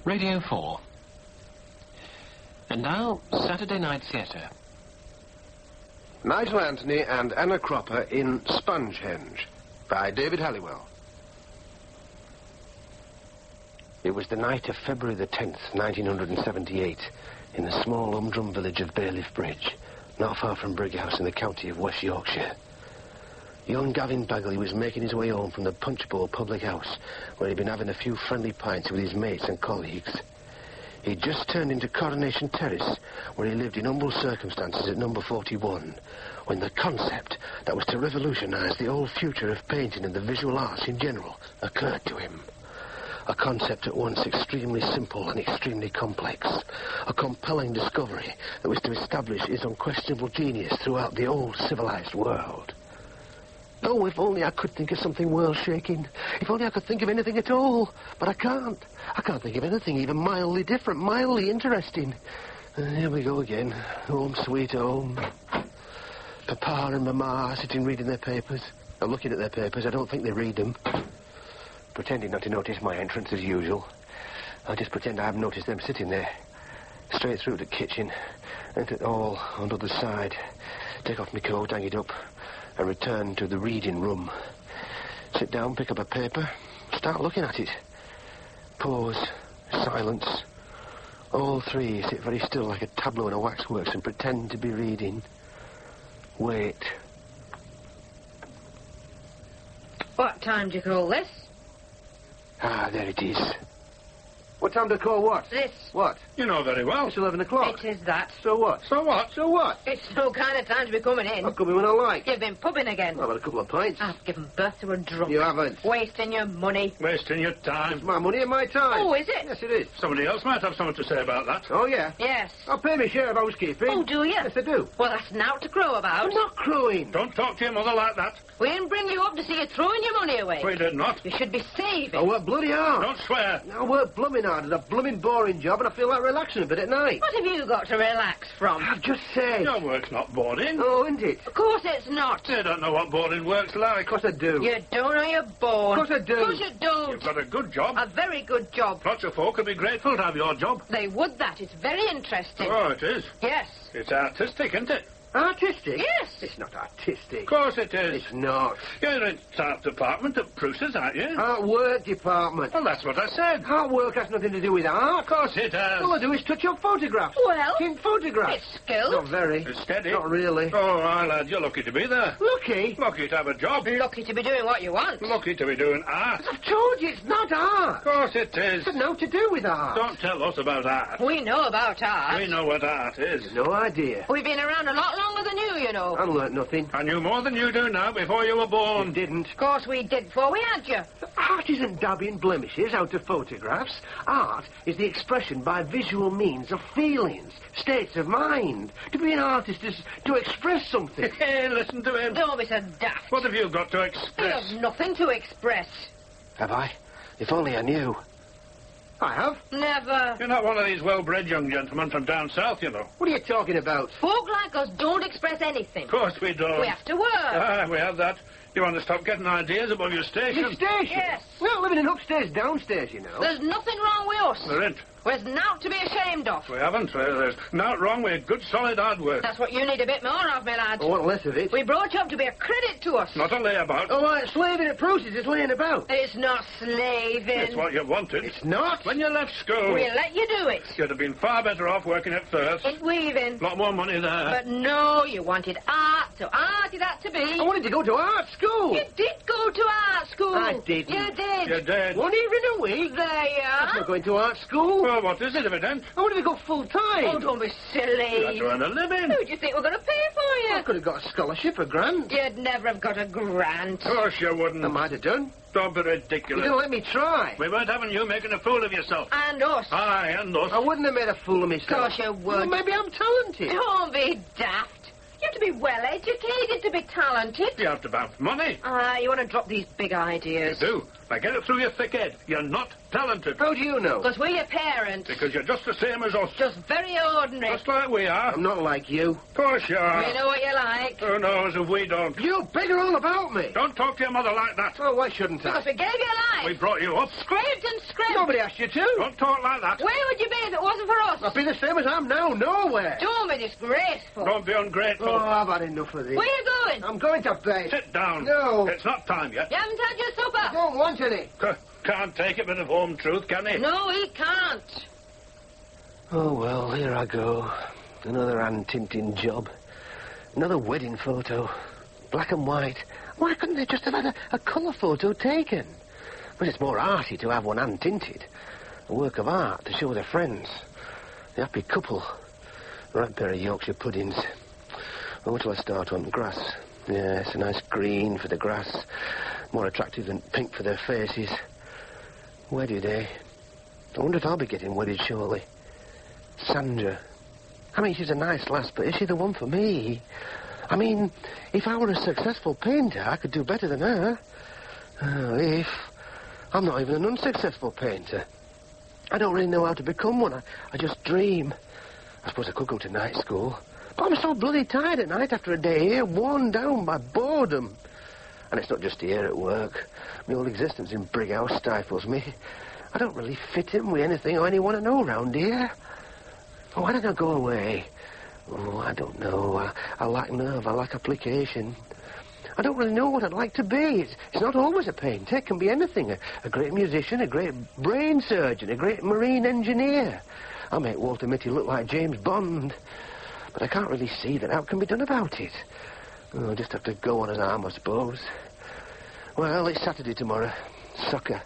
Radio 4. And now, Saturday Night Theatre. Nigel Anthony and Anna Cropper in Spongehenge by David Halliwell. It was the night of February the 10th, 1978, in the small humdrum village of Bailiff Bridge, not far from Brighouse in the county of West Yorkshire. Young Gavin Bagley was making his way home from the Punch Bowl public house, where he'd been having a few friendly pints with his mates and colleagues. He'd just turned into Coronation Terrace, where he lived in humble circumstances at number 41, when the concept that was to revolutionise the whole future of painting and the visual arts in general occurred to him. A concept at once extremely simple and extremely complex. A compelling discovery that was to establish his unquestionable genius throughout the old civilised world. Oh, if only I could think of something world-shaking. If only I could think of anything at all. But I can't. I can't think of anything even mildly different, mildly interesting. Here we go again. Home sweet home. Papa and Mama are sitting reading their papers. I'm looking at their papers. I don't think they read them. Pretending not to notice my entrance as usual. I just pretend I haven't noticed them sitting there. Straight through to the kitchen. Enter it all on the other side. Take off my coat, hang it up, and return to the reading room. Sit down, pick up a paper, start looking at it. Pause, silence. All three sit very still like a tableau in a waxworks and pretend to be reading. Wait. What time do you call this? Ah, there it is. What time do I call what? This. What? You know very well. It's 11 o'clock. It is that. So what? So what? So what? It's no kind of time to be coming in. I'll come in when I like. You've been pubbing again. I've had a couple of pints. I've given birth to a drunk. You haven't. Wasting your money. Wasting your time. It's my money and my time. Oh, is it? Yes, it is. Somebody else might have something to say about that. Oh, yeah? Yes. I'll pay my share of housekeeping. Oh, do you? Yes, I do. Well, that's now to crow about. I'm not crowing. Don't talk to your mother like that. We didn't bring you up to see you throwing your money away. We did not. You should be saving. I work bloody hard. Don't swear. I work blooming hard. It's a blooming boring job, and I feel like relaxing a bit at night. What have you got to relax from? I've just said. Your work's not boring. Oh, isn't it? Of course it's not. You don't know what boring work's like. Of course I do. You don't know you're born. Of course I do. Of course you don't. You've got a good job. A very good job. Lots of folk would be grateful to have your job. They would that. It's very interesting. Oh, it is. Yes. It's artistic, isn't it? Artistic? Yes. It's not artistic. Of course it is. It's not. You're in art department at Bruce's, aren't you? Artwork department. Well, that's what I said. Artwork has nothing to do with art. Of course it has. All I do is touch up photographs. Well, In photographs. it's skilled. Not very. It's steady. Not really. Oh, aye, lad, you're lucky to be there. Lucky. Lucky to have a job. Lucky to be doing what you want. Lucky to be doing art. I've told you it's not art. Of course it is. It's got no to do with art. Don't tell us about art. We know about art. We know what art is. No idea. We've been around a lot longer than you know. I learnt nothing. I knew more than you do now before you were You born. didn't. Of course we did before we had you. Art isn't dabbing blemishes out of photographs. Art is the expression by visual means of feelings, states of mind. To be an artist is to express something. Hey, listen to him. Don't be so daft. What have you got to You express? have nothing to express. Have I? If only I knew. I have. Never. You're not one of these well-bred young gentlemen from down south, you know. What are you talking about? Folk like us don't express anything. Of course we don't. We have to work. Ah, we have that. You want to stop getting ideas above your station? Your station? Yes. We're not living in upstairs, downstairs, you know. There's nothing wrong with us. There ain't. There's naught to be ashamed of. We haven't. There's not wrong with good, solid hard work. That's what you need a bit more of, my lad. I want less of it. We brought you up to be a credit to us. Not a layabout. Oh, like slaving at Bruce's is laying about. It's not slaving. It's what you wanted. It's not. When you left school, We'll let you do it. you'd have been far better off working at Firth. In weaving. A lot more money there. But no, you wanted art, so art is that to be. I wanted to go to art school. You did go to art school. I didn't. You did. You did. One evening a week. There you I'm are. not going to art school. Well, what is it if it ain't? I wanted to go full time. Oh, don't be silly. You had to earn a living. Who do you think we're going to pay for I you? could have got a scholarship, a grant. You'd never have got a grant. Of course you wouldn't. I might have done. Don't be You ridiculous. didn't let me try. We weren't having you making a fool of yourself. And us. Aye, and us. I wouldn't have made a fool of myself. Of course you would. Well, maybe I'm talented. Don't be daft. You have to be well-educated to be talented. You have to have money. You want to drop these big ideas. You do. I get it through your thick head. You're not talented. How do you know? Because we're your parents. Because you're just the same as us. Just very ordinary. Just like we are. I'm not like you. Of course you are. We know what you like. Who knows if we don't? You bigger all about me. Don't talk to your mother like that. Oh, why shouldn't I? Because we gave you life. We brought you up. Scraped and scraped. Nobody asked you to. Don't talk like that. Where would you be if it wasn't for us? I'd be the same as I am now, nowhere. Don't be disgraceful. Don't be ungrateful. Oh, I've had enough of this. Where you going? I'm going to bed. Sit down. No. It's not time yet. You haven't had your I supper. don't want any. Can't take a bit of home truth, can he? No, he can't. Oh, well, here I go. Another hand-tinting job. Another wedding photo. Black and white. Why couldn't they just have had a colour photo taken? But it's more arty to have one hand-tinted. A work of art to show their friends. The happy couple. The right pair of Yorkshire puddings. Well, what do I start on? Grass. Yes, a nice green for the grass. More attractive than pink for their faces. Wedded, eh? I wonder if I'll be getting wedded shortly. Sandra. I mean, she's a nice lass, but is she the one for me? I mean, if I were a successful painter, I could do better than her. Oh, if. I'm not even an unsuccessful painter. I don't really know how to become one. I just dream. I suppose I could go to night school. But I'm so bloody tired at night after a day here, worn down by boredom. And it's not just here at work. My whole existence in Brighouse stifles me. I don't really fit in with anything or anyone I know round here. Why don't I go away? Oh, I don't know. I lack nerve. I lack application. I don't really know what I'd like to be. It's not always a painter. It can be anything. A great musician, a great brain surgeon, a great marine engineer. I make Walter Mitty look like James Bond. But I can't really see that. How can be done about it? Oh, I'll just have to go on as I am, I suppose. Well, it's Saturday tomorrow. Soccer.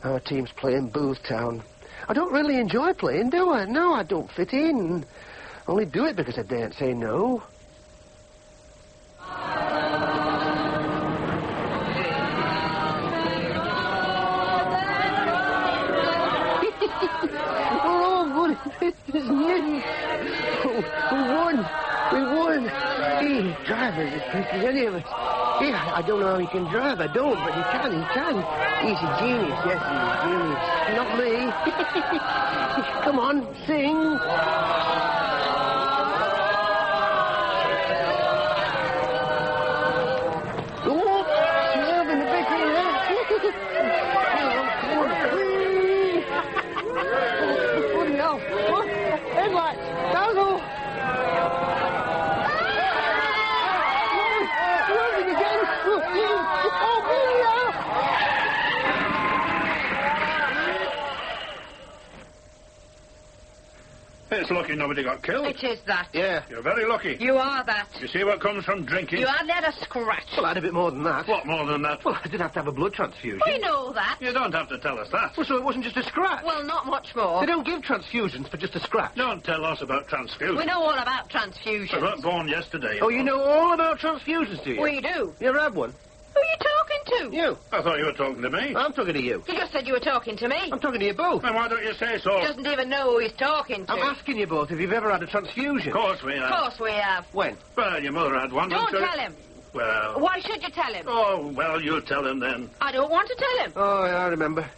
Our team's playing Booth Town. I don't really enjoy playing, do I? No, I don't fit in. I only do it because I daren't say no. Oh, good. It's nearly. We won. We won. He drivers is pretty any of us. Yeah, I don't know how he can drive. I don't, but he can. He's a genius. Yes, he's a genius. Not me. Come on, sing. Oh, swerve in the big thing there. Bloody hell. What? Headlights. Dazzle. It's lucky nobody got killed. It is that. Yeah. You're very lucky. You are that. You see what comes from drinking? You hardly had a scratch. Well, I had a bit more than that. What more than that? Well, I did have to have a blood transfusion. We know that. You don't have to tell us that. Well, so it wasn't just a scratch. Well, not much more. They don't give transfusions for just a scratch. Don't tell us about transfusion. We know all about I transfusions. weren't born yesterday. Oh, you know all about transfusions, do you? We do. You ever had one? Who are you talking to? You. I thought you were talking to me. I'm talking to you. You just said you were talking to me. I'm talking to you both. Then why don't you say so? He doesn't even know who he's talking to. I'm asking you both if you've ever had a transfusion. Of course we have. Of course we have. When? Well, your mother had one. Don't I'm sure. tell him. Well. Why should you tell him? Oh, well, you tell him then. I don't want to tell him. Oh, yeah, I remember.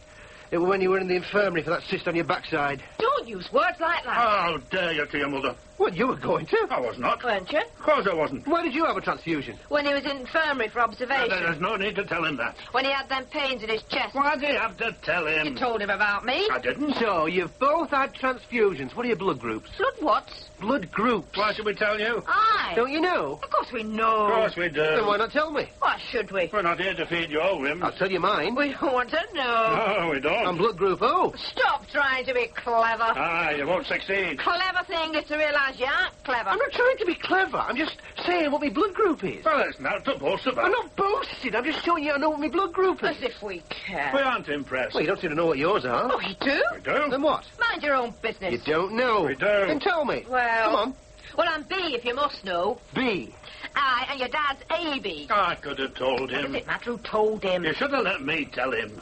It was when you were in the infirmary for that cyst on your backside. Don't use words like that. How dare you to your mother? Well, you were going to. I was not. Weren't you? Of course I wasn't. Why did you have a transfusion? When he was in infirmary for observation. There's no need to tell him that. When he had them pains in his chest. Why do you have to tell You him? told him about me. I didn't. So, you've both had transfusions. What are your blood groups? Blood what? Blood groups. Why should we tell you? Aye. Don't you know? Of course we know. Of course we do. Then why not tell me? Why should we? We're not here to feed your whims. I'll tell you mine. We don't want to know. No, we don't. I'm blood group O. Stop trying to be clever. Ah, you won't succeed. Clever thing is to realise you aren't clever. I'm not trying to be clever. I'm just saying what my blood group is. Well, it's not to boast about. I'm not boasting. I'm just showing you I know what my blood group is. As if we care. We aren't impressed. Well, you don't seem to know what yours are. Oh, we do? We do. Then what? Mind your own business. You don't know. We do. Then tell me. Well... Come on. Well, I'm B, if you must know. B. Aye, and your dad's AB. I could have told What does him. it matter who told him? You should have let me tell him.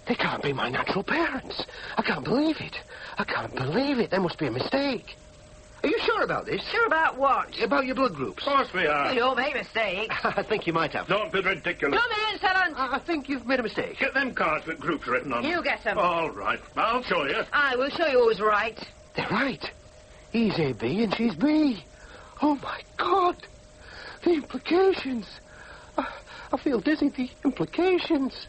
They can't be my natural parents. I can't believe it. I can't believe it. There must be a mistake. Are you sure about this? Sure about what? About your blood groups? Of course we are. You don't make mistakes. I think you might have. Don't be ridiculous. Come in, Servant. I think you've made a mistake. Get them cards with groups written on them. You get them. All right. I'll show you. I will show you who's right. They're right. He's AB and she's B. Oh, my God. The implications. I feel dizzy. The implications.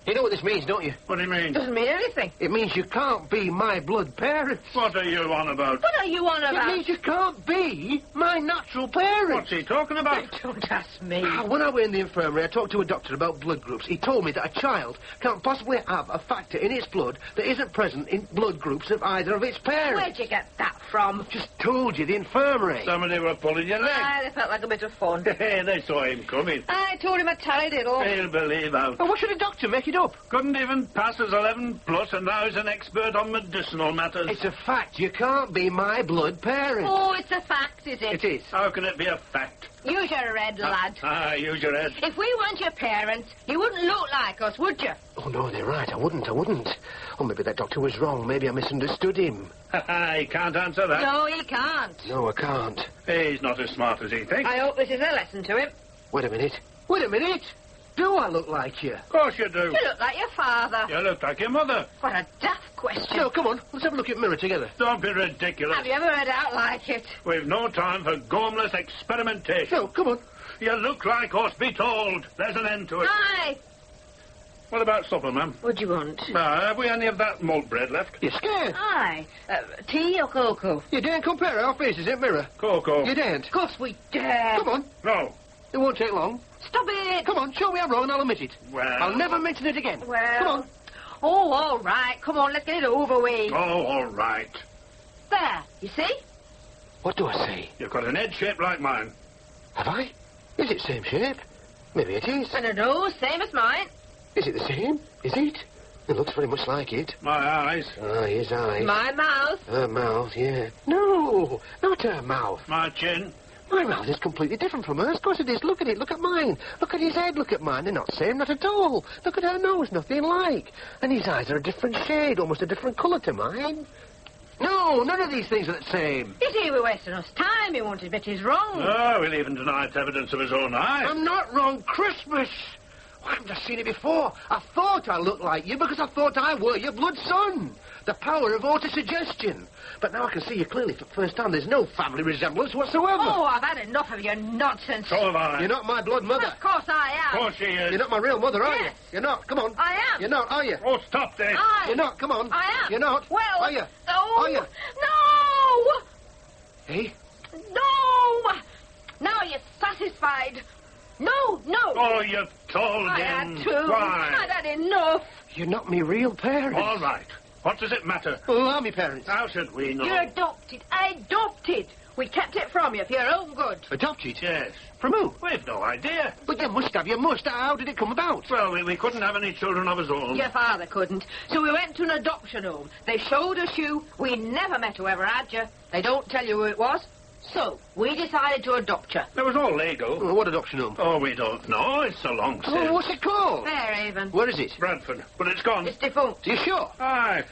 You know what this means, don't you? What do you mean? Doesn't mean anything. It means you can't be my blood parents. What are you on about? What are you on It about? means you can't be my natural parents. What's he talking about? Don't ask me. When I were in the infirmary, I talked to a doctor about blood groups. He told me that a child can't possibly have a factor in its blood that isn't present in blood groups of either of its parents. Where'd you get that from? Just told you, the infirmary. Somebody were pulling your leg. They felt like a bit of fun. Hey, they saw him coming. I told him a taradiddle. He'll believe out. Well, what should a doctor make it up? Couldn't even pass as 11 plus, and now he's an expert on medicinal matters. It's a fact. You can't be my blood parents. Oh, it's a fact, is it? It is. How can it be a fact? Use your head, lad. Use your head. If we weren't your parents, you wouldn't look like us, would you? Oh, no, they're right. I wouldn't. Oh, maybe that doctor was wrong. Maybe I misunderstood him. He can't answer that. No, he can't. No, I can't. He's not as smart as he thinks. I hope this is a lesson to him. Wait a minute. Do I look like you? Of course you do. You look like your father. You look like your mother. What a daft question. No, come on. Let's have a look at the mirror together. Don't be ridiculous. Have you ever heard out like it? We've no time for gormless experimentation. No, come on. You look like us, be told. There's an end to it. Aye. What about supper, ma'am? What do you want? Have we any of that malt bread left? You're scared. Aye. Tea or cocoa? You daren't compare our faces in the mirror. Cocoa. You daren't. Of course we dare. Come on. No. It won't take long. Stop it. Come on, show me I'm wrong and I'll admit it. Well... I'll never mention it again. Well... Come on. Oh, all right. Come on, let's get it over with. Oh, all right. There. You see? What do I say? You've got an head shaped like mine. Have I? Is it same shape? Maybe it is. And a nose, same as mine. Is it the same? Is it? It looks very much like it. My eyes. Ah, his eyes. My mouth. Her mouth, yeah. No, not her mouth. My chin. My mouth is completely different from hers. Of course it is. Look at it. Look at mine. Look at his head. Look at mine. They're not the same, not at all. Look at her nose. Nothing like. And his eyes are a different shade, almost a different colour to mine. No, none of these things are the same. You see, we're wasting us time. He won't admit he's wrong. Oh, we'll even deny it's evidence of his own eye. I'm not wrong. Christmas. I haven't just seen it before. I thought I looked like you because I thought I were your blood son. The power of autosuggestion. But now I can see you clearly for the first time. There's no family resemblance whatsoever. Oh, I've had enough of your nonsense. So have I. You're not my blood mother. Of course I am. Of course she is. You're not my real mother, are Yes. you? You're not. Come on. I am. You're not, are you? Oh, stop this. You're not. Come on. I am. You're not. Well... Are you? Oh, Are you? No! Hey? No! Now you're satisfied. No. Oh, you've told I him. had to. Why? I'd had enough. You're not me real parents. All right. What does it matter? Well, are me parents? How should we know? You're adopted. Adopted. We kept it from you for your own good. Adopted? Yes. From who? We've no idea. But you must have. You must. How did it come about? Well, we couldn't have any children of his own. Your father couldn't. So we went to an adoption home. They showed us you. We never met whoever had you. They don't tell you who it was. So we decided to adopt you. It was all legal. Oh, what adoption home? Oh, we don't know. It's a long story. Oh, what's it called? Fairhaven. Where is it? Bradford. But it's gone. It's defunct. Are you sure? Aye.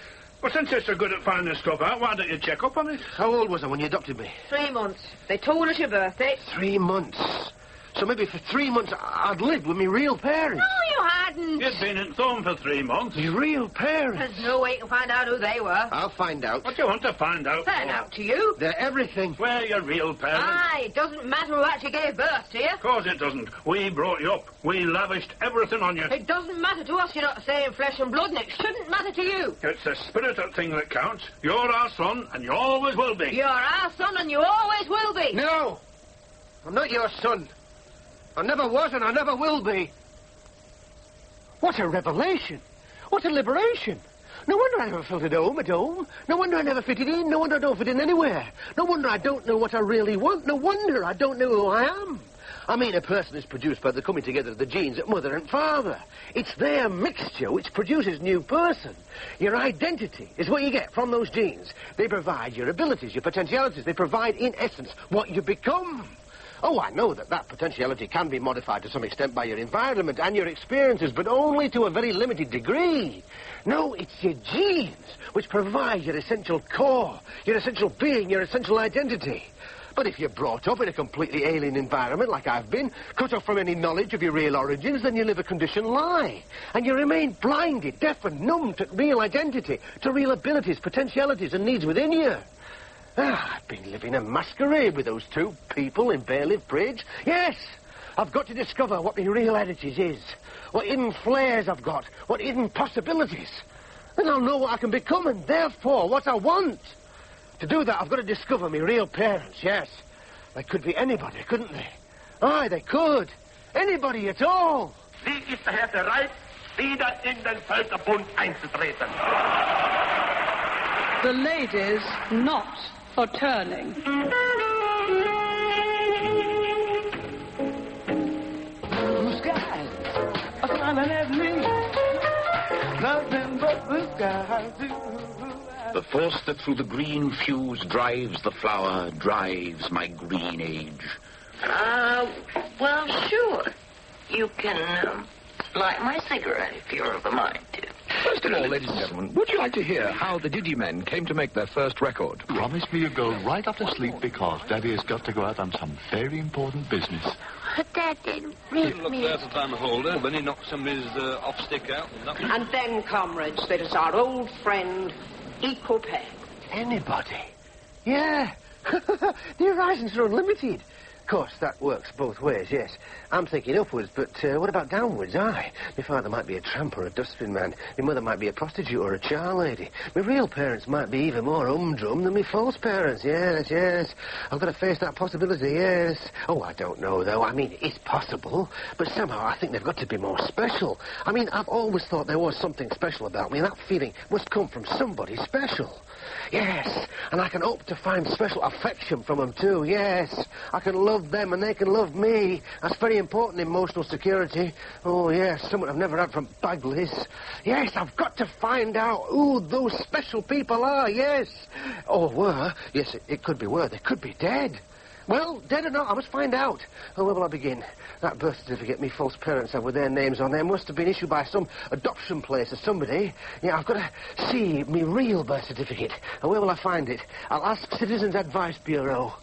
Well, since you're so good at finding stuff out, why don't you check up on it? How old was I when you adopted me? 3 months. They told us your birthday. 3 months. So maybe for 3 months I'd lived with me real parents. No, you hadn't. You'd been in Thorn for 3 months. Me real parents. There's no way you can find out who they were. I'll find out. What do you want to find out Find for? out to you. They're everything. We're your real parents. Aye, it doesn't matter who actually gave birth to you. Of course it doesn't. We brought you up. We lavished everything on you. It doesn't matter to us you're not the same flesh and blood, and it shouldn't matter to you. It's the spiritual thing that counts. You're our son, and you always will be. You're our son, and you always will be. No. I'm not your son. I never was and I never will be. What a revelation. What a liberation. No wonder I never felt at home. No wonder I never fitted in. No wonder I don't fit in anywhere. No wonder I don't know what I really want. No wonder I don't know who I am. I mean, a person is produced by the coming together of the genes of mother and father. It's their mixture which produces new person. Your identity is what you get from those genes. They provide your abilities, your potentialities. They provide, in essence, what you become. Oh, I know that potentiality can be modified to some extent by your environment and your experiences, but only to a very limited degree. No, it's your genes which provide your essential core, your essential being, your essential identity. But if you're brought up in a completely alien environment, like I've been, cut off from any knowledge of your real origins, then you live a conditioned lie. And you remain blinded, deaf and numb to real identity, to real abilities, potentialities and needs within you. I've been living a masquerade with those two people in Bailiff Bridge. Yes, I've got to discover what my real heritage is, what hidden flares I've got, what hidden possibilities. And I'll know what I can become and therefore what I want. To do that, I've got to discover my real parents, yes. They could be anybody, couldn't they? Aye, they could. Anybody at all. Sie ist daher bereit, wieder in den Völkerbund einzutreten. The ladies not for turning. Blue skies are smiling at me. Nothing but blue skies. The force that through the green fuse drives the flower, drives my green age. Well, sure. You can, light my cigarette if you're of the mind to. First of all, ladies and gentlemen, would you like to hear how the Diddy Men came to make their first record? Promise me you'll go right up to sleep because Daddy has got to go out on some very important business. Dad didn't read Look me. there for time holder when he knocked somebody's off stick out. And then, comrades, there is our old friend, Equal Pay. Anybody? Yeah. The horizons are unlimited. Of course, that works both ways, yes. I'm thinking upwards, but what about downwards? Aye. My father might be a tramp or a dustbin man. My mother might be a prostitute or a char lady. My real parents might be even more humdrum than my false parents. Yes, yes. I've got to face that possibility, yes. Oh, I don't know, though. I mean, it's possible. But somehow I think they've got to be more special. I mean, I've always thought there was something special about me, and that feeling must come from somebody special. Yes, and I can hope to find special affection from them, too, yes. I can love them and they can love me. That's very important, emotional security. Oh, yes, something I've never had from Bagley's. Yes, I've got to find out who those special people are, yes. Or were. Yes, it could be were. They could be dead. Well, dead or not, I must find out. Oh, where will I begin? That birth certificate me false parents have with their names on there must have been issued by some adoption place or somebody. Yeah, I've got to see me real birth certificate. And where will I find it? I'll ask Citizens Advice Bureau.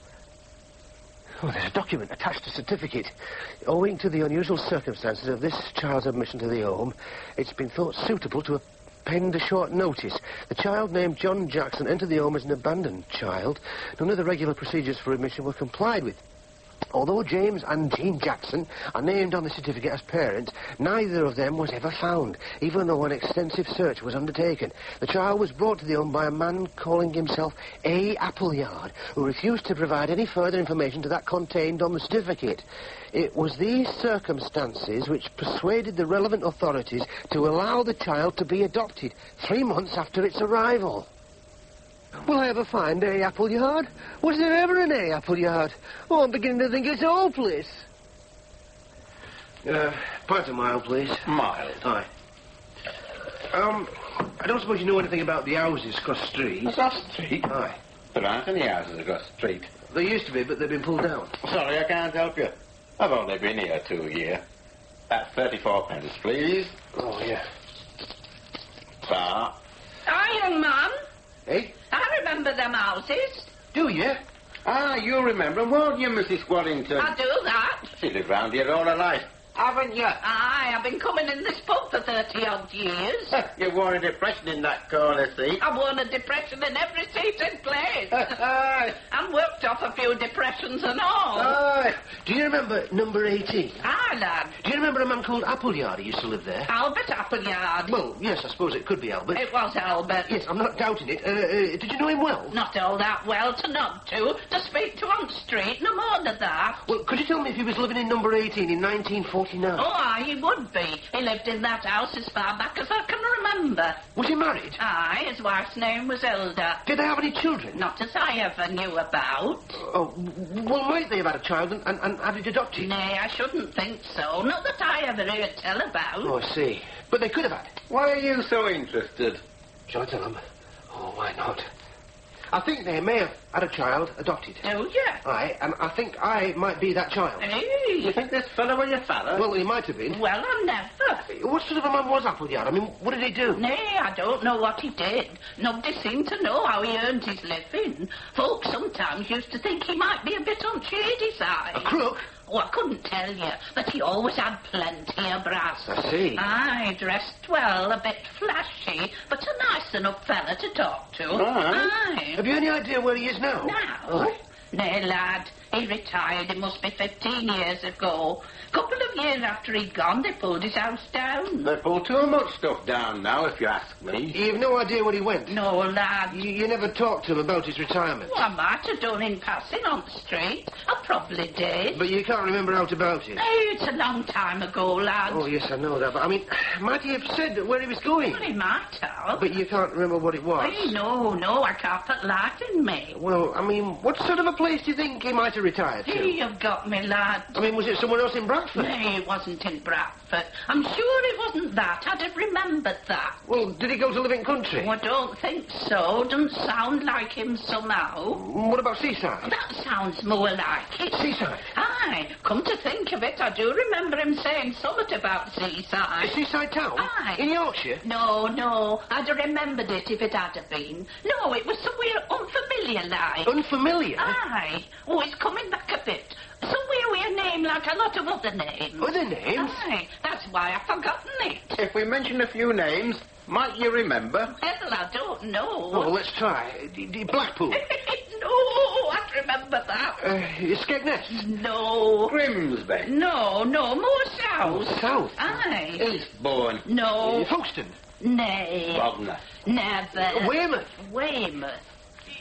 Oh, there's a document attached to certificate. Owing to the unusual circumstances of this child's admission to the home, it's been thought suitable to append a short notice. The child named John Jackson entered the home as an abandoned child. None of the regular procedures for admission were complied with. Although James and Jean Jackson are named on the certificate as parents, neither of them was ever found, even though an extensive search was undertaken. The child was brought to the home by a man calling himself A. Appleyard, who refused to provide any further information to that contained on the certificate. It was these circumstances which persuaded the relevant authorities to allow the child to be adopted 3 months after its arrival. Will I ever find A. Appleyard? Was there ever an A. Appleyard? Oh, I'm beginning to think it's hopeless. Pint of mild, please. Mild. Aye. I don't suppose you know anything about the houses across the street. Across the street? Aye. There aren't any houses across the street. There used to be, but they've been pulled down. Sorry, I can't help you. I've only been here 2 years. At 34 pence, please. Oh, yeah. Sir. Hi, young man. Hey? I remember them houses. Do you? Ah, you remember, won't you, Mrs. Squaddington? I do that. She lived round here all her life. Haven't you? Aye, I've been coming in this pub for 30-odd years. You wore a depression in that corner seat. I've worn a depression in every seat in place. Aye. And worked off a few depressions and all. Aye. Do you remember number 18? Aye, lad. Do you remember a man called Appleyard who used to live there? Albert Appleyard. Well, yes, I suppose it could be Albert. It was Albert. Yes, I'm not doubting it. Did you know him well? Not all that well to nod to speak to on the street, no more than that. Well, could you tell me if he was living in number 18 in 1949? Oh, aye, he would be. He lived in that house as far back as I can remember. Was he married? Aye, his wife's name was Hilda. Did they have any children? Not as I ever knew about. Oh, well, might they have had a child and had it adopted? Nay, I shouldn't think so. Not that I ever heard tell about. Oh, I see. But they could have had. Why are you so interested? Shall I tell them? Oh, why not? I think they may have had a child, adopted. Oh, yeah. Aye, and I think I might be that child. Hey. You think this fellow was your father? Well, he might have been. Well, I never. What sort of a man was Appleyard? I mean, what did he do? Nay, I don't know what he did. Nobody seemed to know how he earned his living. Folks sometimes used to think he might be a bit on shady side. A crook? Oh, I couldn't tell you, but he always had plenty of brass. I see. Aye, dressed well, a bit flashy, but a nice enough fella to talk to. Aye. Have you any idea where he is now? Now? Oh. Nay, lad, he retired, it must be 15 years ago. Couple of years after he'd gone, they pulled his house down. They pulled too much stuff down now, if you ask me. You've no idea where he went? No, lad. You never talked to him about his retirement? Well, I might have done in passing on the street. I probably did. But you can't remember out about it? Hey, it's a long time ago, lad. Oh, yes, I know that, but I mean, might he have said where he was going? Well, he might have. But you can't remember what it was? Hey, no, I can't put light in me. Well, I mean, what sort of a place do you think he might have retired to? Hey, you've got me, lad. I mean, was it somewhere else in Bradford? Nay, it wasn't in Bradford. I'm sure it wasn't that. I'd have remembered that. Well, did he go to live in country? Oh, I don't think so. Doesn't sound like him somehow. What about seaside? That sounds more like it. Seaside? Aye. Come to think of it, I do remember him saying something about seaside. A seaside town? Aye. In Yorkshire? No. I'd have remembered it if it had have been. No, it was somewhere unfamiliar like. Unfamiliar? Aye. Oh, it's coming back a bit. Somewhere with a name like a lot of other names. Other names? Aye. That's why I've forgotten it. If we mention a few names, might you remember? Well, I don't know. Oh, let's try. Blackpool? No, I remember that. Skegness? No. Grimsby? No, more south. Oh, south? Aye. Eastbourne? No. Folkestone? Nay. Bognor? Never. Weymouth? Weymouth.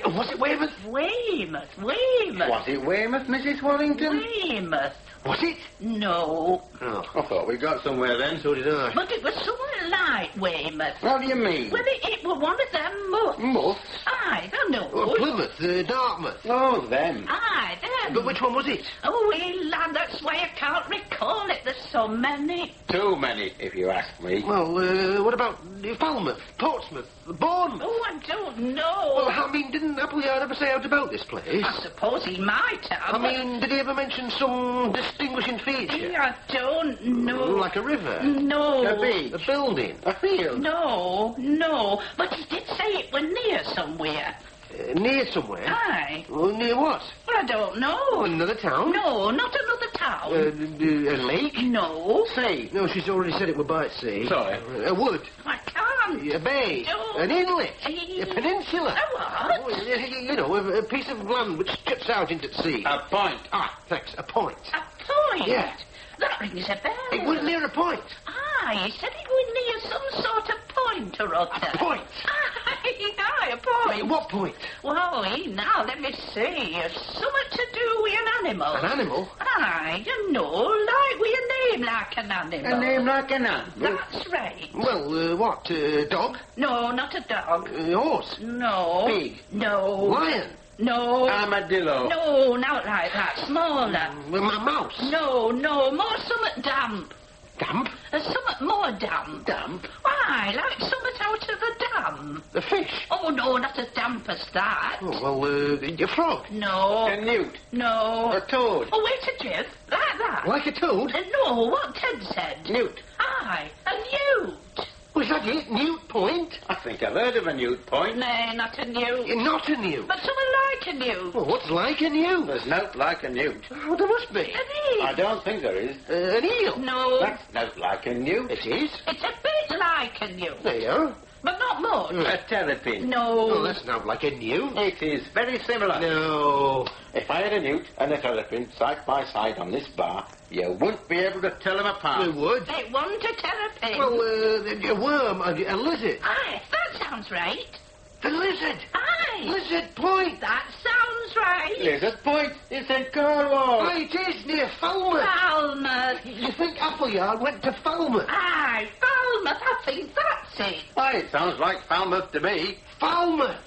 Was it Weymouth? Weymouth. Was it Weymouth, Mrs. Wallington? Weymouth. Was it? No. Oh. I thought we got somewhere then. So did I. But it was somewhere like Weymouth. How do you mean? Well, it was one of them muths. Muths? Aye, I know. Plymouth, Dartmouth. Oh, them. Aye, them. But which one was it? Oh, lad, that's why I can't recall it. There's so many. Too many, if you ask me. Well, what about Falmouth, Portsmouth, Bournemouth? Oh, I don't know. Well, I mean, didn't Appleyard ever say out about this place? I suppose he might have. I mean, did he ever mention some distinguishing feature? I don't know. Like a river? No. A beach? A building? A field? No. But he did say it was near somewhere. Near somewhere? Aye. Well, near what? Well, I don't know. Another town? No, not another town. A lake? No. Sea? No, she's already said it was by sea. Sorry. A wood? I can't. A bay? No. An inlet? A peninsula? A what? Oh, you know, a piece of land which juts out into the sea. A point. Ah, thanks. A point. A point? Yeah. That rings a bell. It was near a point. Aye, he said it was near some sort of point or other. A point? Aye, a point. What point? Well, now, let me see. Something to do with an animal. An animal? Aye, you know, like with a name like an animal. A name like an animal? That's right. Well, what? Dog? No, not a dog. Horse? No. Pig? No. Lion? No. Armadillo? No, not like that. Smaller. My mouse? No, more something damp. Damp? Something more damp. Damp? Why, like something out of a dam. A fish? Oh, no, not as damp as that. Oh, well, a frog? No. A newt? No. A toad? Oh, wait a minute. Like that. Like a toad? No, what Ted said. Newt? Aye, a newt. Was that it? Newt Point? I think I've heard of a newt point. Nay, not a newt. Not a newt? But something like a newt. Well, what's like a newt? There's no like a newt. Oh, there must be. It is. I don't think there is. An eel? No. That's no like a newt. It is? It's a bit like a newt. There you are. But not much. A terrapin. No. Oh, that's not like a newt. It is very similar. No. If I had a newt and a terrapin side by side on this bar, you wouldn't be able to tell them apart. It would. It wasn't a terrapin. Well, a worm, a lizard. Aye, that sounds right. The lizard. Aye. Lizard Point. That sounds right. Lizard Point. It's in Cornwall. Right, it is near Falmouth. Falmouth. You think Appleyard went to Falmouth? Aye, Falmouth. I think that's it. Why, it sounds like Falmouth to me. Falmouth.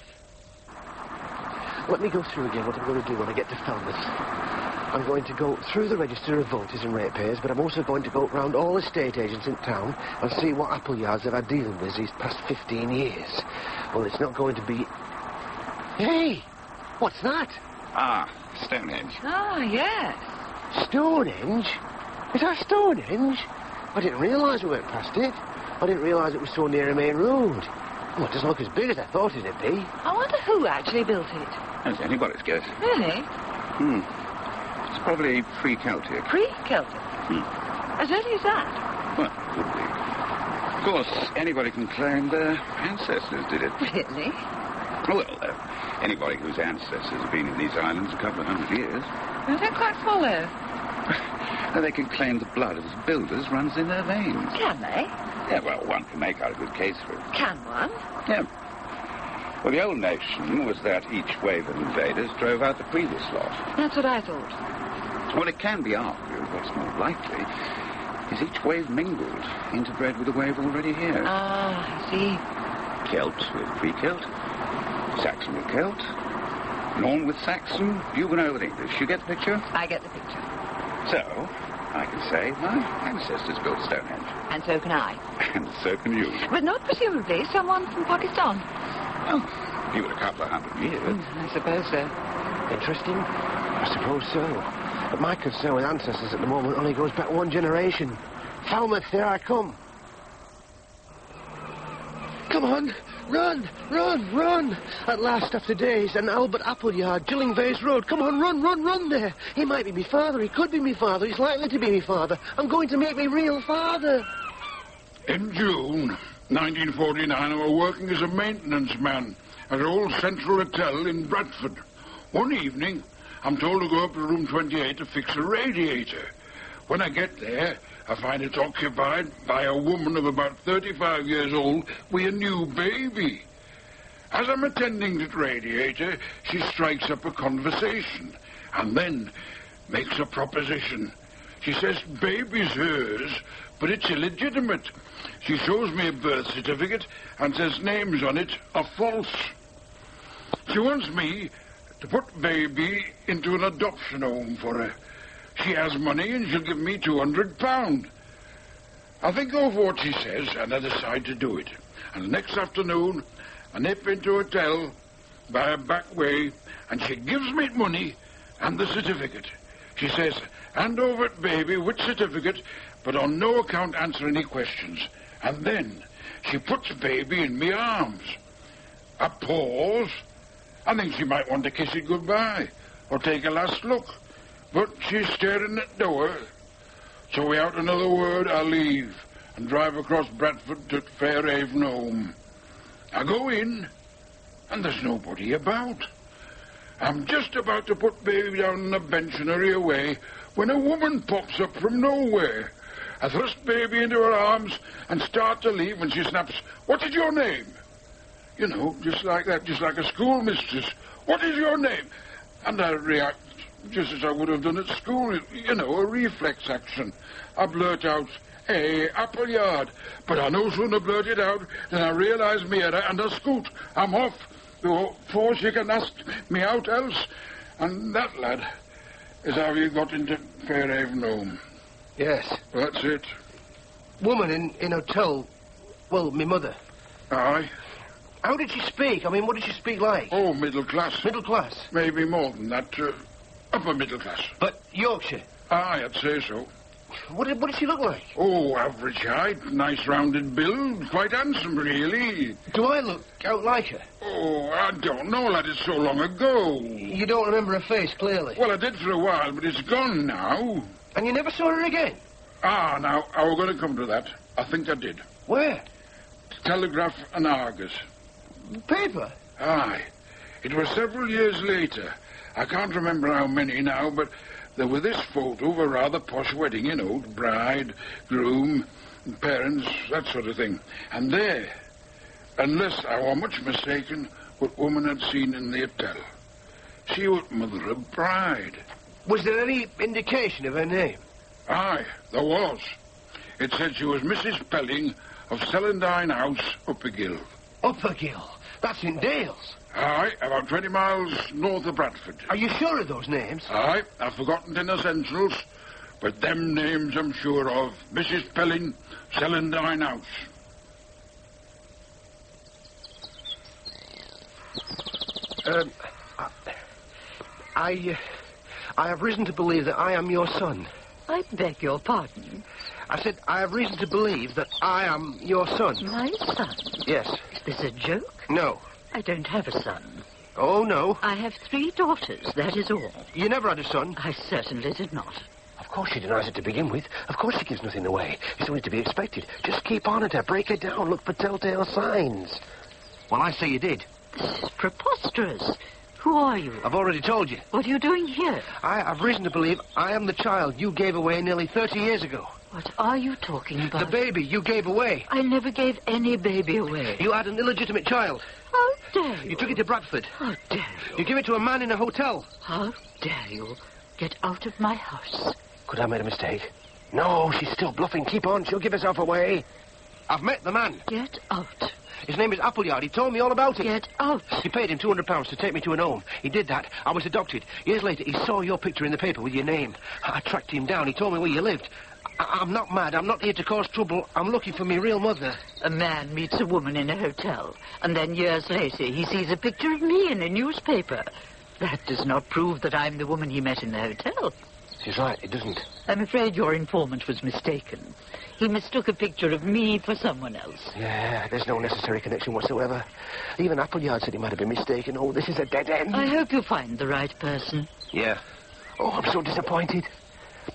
Let me go through again what I'm going to do when I get to Falmouth. I'm going to go through the register of voters and ratepayers, but I'm also going to go round all estate agents in town and see what Appleyards have had dealing with these past 15 years. Well, it's not going to be... Hey! What's that? Ah, Stonehenge. Ah, yes. Stonehenge? Is that Stonehenge? I didn't realise we went past it. I didn't realise it was so near a main road. Oh, it doesn't look as big as I thought it'd be. I wonder who actually built it. That's anybody's guess. Really? It's probably pre-Celtic. Pre-Celtic? As early as that? Well, could be. Of course, anybody can claim their ancestors did it. Really? Well, anybody whose ancestors have been in these islands a couple of 100 years. I don't quite follow. They can claim the blood of its builders runs in their veins. Can they? Yeah, well, one can make out a good case for it. Can one? Yeah. Well, the old notion was that each wave of invaders drove out the previous lot. That's what I thought. Well, it can be argued what's more likely is each wave mingled, interbred with a wave already here. Ah, I see. Celt with pre-Celt, Saxon with Celt, Norn with Saxon, Huguenot with English. You get the picture? I get the picture. So, I can say my ancestors built Stonehenge. And so can I. And so can you. But not presumably someone from Pakistan. Oh, give it a couple of 100 years. I suppose so. Interesting? I suppose so. But my concern with ancestors at the moment only goes back one generation. Falmouth, here I come. Come on, run, run, run. At last, after days, an Albert Appleyard, Gillingvase Road. Come on, run, run, run there. He might be me father. He could be me father. He's likely to be me father. I'm going to make me real father. In June 1949, I was working as a maintenance man at Old Central Hotel in Bradford. One evening, I'm told to go up to room 28 to fix a radiator. When I get there, I find it's occupied by a woman of about 35 years old with a new baby. As I'm attending to the radiator, she strikes up a conversation and then makes a proposition. She says baby's hers, but it's illegitimate. She shows me a birth certificate and says names on it are false. She wants me to put baby into an adoption home for her. She has money and she'll give me £200. I think over what she says and I decide to do it. And the next afternoon, I nip into a hotel by a back way and she gives me money and the certificate. She says, hand over it, baby, with certificate, but on no account answer any questions. And then she puts baby in me arms. I pause. I think she might want to kiss it goodbye or take a last look. But she's staring at the door. So without another word, I leave and drive across Bradford to Fairhaven home. I go in, and there's nobody about. I'm just about to put baby down on the bench and hurry away when a woman pops up from nowhere. I thrust baby into her arms and start to leave when she snaps, "What is your name?" You know, just like that, just like a schoolmistress. "What is your name?" And I react just as I would have done at school, you know, a reflex action. I blurt out, "Hey, Appleyard." But I no sooner blurt it out than I realise me error and I scoot. I'm off before she can ask me out else. And that, lad, is how you got into Fairhaven home. Yes. That's it. Woman in hotel, well, me mother. Aye. How did she speak? I mean, what did she speak like? Oh, middle class. Middle class? Maybe more than that. Upper middle class. But Yorkshire? Aye, I'd say so. What did she look like? Oh, average height, nice rounded build, quite handsome, really. Do I look out like her? Oh, I don't know, lad, it's so long ago. You don't remember her face, clearly? Well, I did for a while, but it's gone now. And you never saw her again? Ah, now, I was going to come to that. I think I did. Where? Telegraph and Argus. Paper? Aye. It was several years later. I can't remember how many now, but there was this photo of a rather posh wedding, you know, bride, groom, parents, that sort of thing. And there, unless I were much mistaken, what woman had seen in the hotel. She was mother of bride. Was there any indication of her name? Aye, there was. It said she was Mrs. Pelling of Celandine House, Uppergill. Uppergill? That's in Dales. Aye, about 20 miles north of Bradford. Are you sure of those names? Aye, I've forgotten in essentials, but them names I'm sure of. Mrs. Pelling, Celandine House. I have reason to believe that I am your son. I beg your pardon. I said I have reason to believe that I am your son. My son? Yes. Is this a joke? No. I don't have a son. Oh, no? I have 3 daughters, that is all. You never had a son? I certainly did not. Of course she denies it to begin with. Of course she gives nothing away. It's only to be expected. Just keep on at her. Break her down. Look for telltale signs. Well, I say you did. This is preposterous. Who are you? I've already told you. What are you doing here? I have reason to believe I am the child you gave away nearly 30 years ago. What are you talking about? The baby you gave away. I never gave any baby away. You had an illegitimate child. How dare you? You took it to Bradford. How dare you? You gave it to a man in a hotel. How dare you? Get out of my house. Could I have made a mistake? No, she's still bluffing. Keep on. She'll give herself away. I've met the man. Get out. His name is Appleyard. He told me all about it. Get out. He paid him £200 to take me to an home. He did that. I was adopted. Years later, he saw your picture in the paper with your name. I tracked him down. He told me where you lived. I'm not mad. I'm not here to cause trouble. I'm looking for my real mother. A man meets a woman in a hotel, and then years later he sees a picture of me in a newspaper. That does not prove that I'm the woman he met in the hotel. She's right. It doesn't. I'm afraid your informant was mistaken. He mistook a picture of me for someone else. Yeah, there's no necessary connection whatsoever. Even Appleyard said he might have been mistaken. Oh, this is a dead end. I hope you find the right person. Yeah. Oh, I'm so disappointed.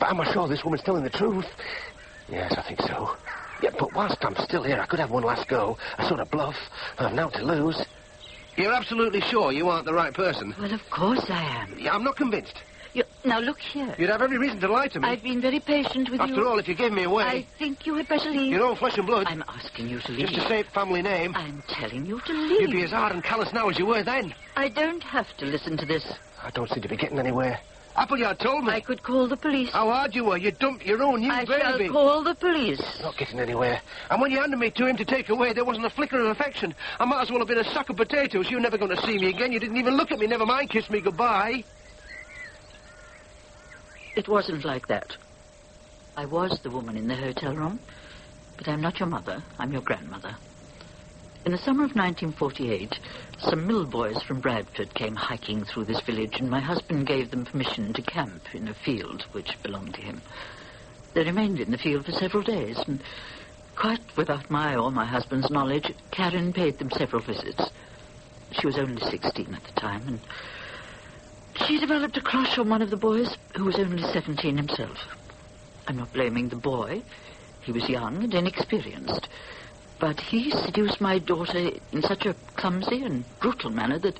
But am I sure this woman's telling the truth? Yes, I think so. Yeah, but whilst I'm still here, I could have one last go. A sort of bluff. I've now to lose. You're absolutely sure you aren't the right person? Well, of course I am. Yeah, I'm not convinced. Now, look here. You'd have every reason to lie to me. I've been very patient with you. After all, if you gave me away... I think you had better leave. Your own flesh and blood. I'm asking you to leave. Just to save family name. I'm telling you to leave. You'd be as hard and callous now as you were then. I don't have to listen to this. I don't seem to be getting anywhere. Appleyard told me. I could call the police. How hard you were. You dumped your own new baby. I shall call the police. Not getting anywhere. And when you handed me to him to take away, there wasn't a flicker of affection. I might as well have been a sack of potatoes. You're never going to see me again. You didn't even look at me. Never mind kiss me goodbye. It wasn't like that. I was the woman in the hotel room, but I'm not your mother. I'm your grandmother. In the summer of 1948, some mill boys from Bradford came hiking through this village, and my husband gave them permission to camp in a field which belonged to him. They remained in the field for several days, and quite without my or my husband's knowledge, Karen paid them several visits. She was only 16 at the time, and she developed a crush on one of the boys who was only 17 himself. I'm not blaming the boy. He was young and inexperienced. But he seduced my daughter in such a clumsy and brutal manner that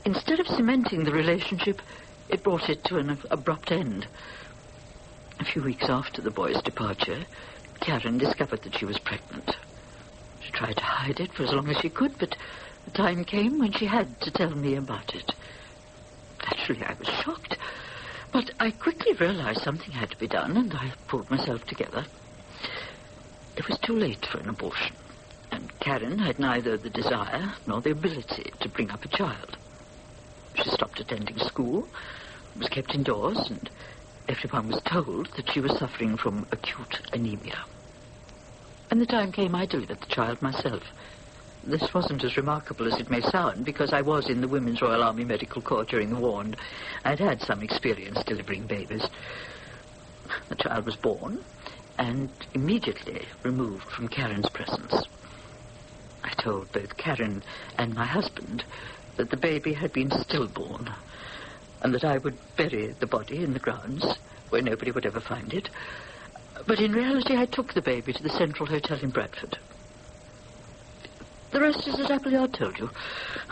instead of cementing the relationship, it brought it to an abrupt end. A few weeks after the boy's departure, Karen discovered that she was pregnant. She tried to hide it for as long as she could, but the time came when she had to tell me about it. Naturally, I was shocked, but I quickly realized something had to be done, and I pulled myself together. It was too late for an abortion, and Karen had neither the desire nor the ability to bring up a child. She stopped attending school, was kept indoors, and everyone was told that she was suffering from acute anemia. When the time came, I delivered the child myself. This wasn't as remarkable as it may sound, because I was in the Women's Royal Army Medical Corps during the war, and I'd had some experience delivering babies. The child was born and immediately removed from Karen's presence. I told both Karen and my husband that the baby had been stillborn, and that I would bury the body in the grounds where nobody would ever find it. But in reality, I took the baby to the Central Hotel in Bradford. The rest is as Appleyard told you,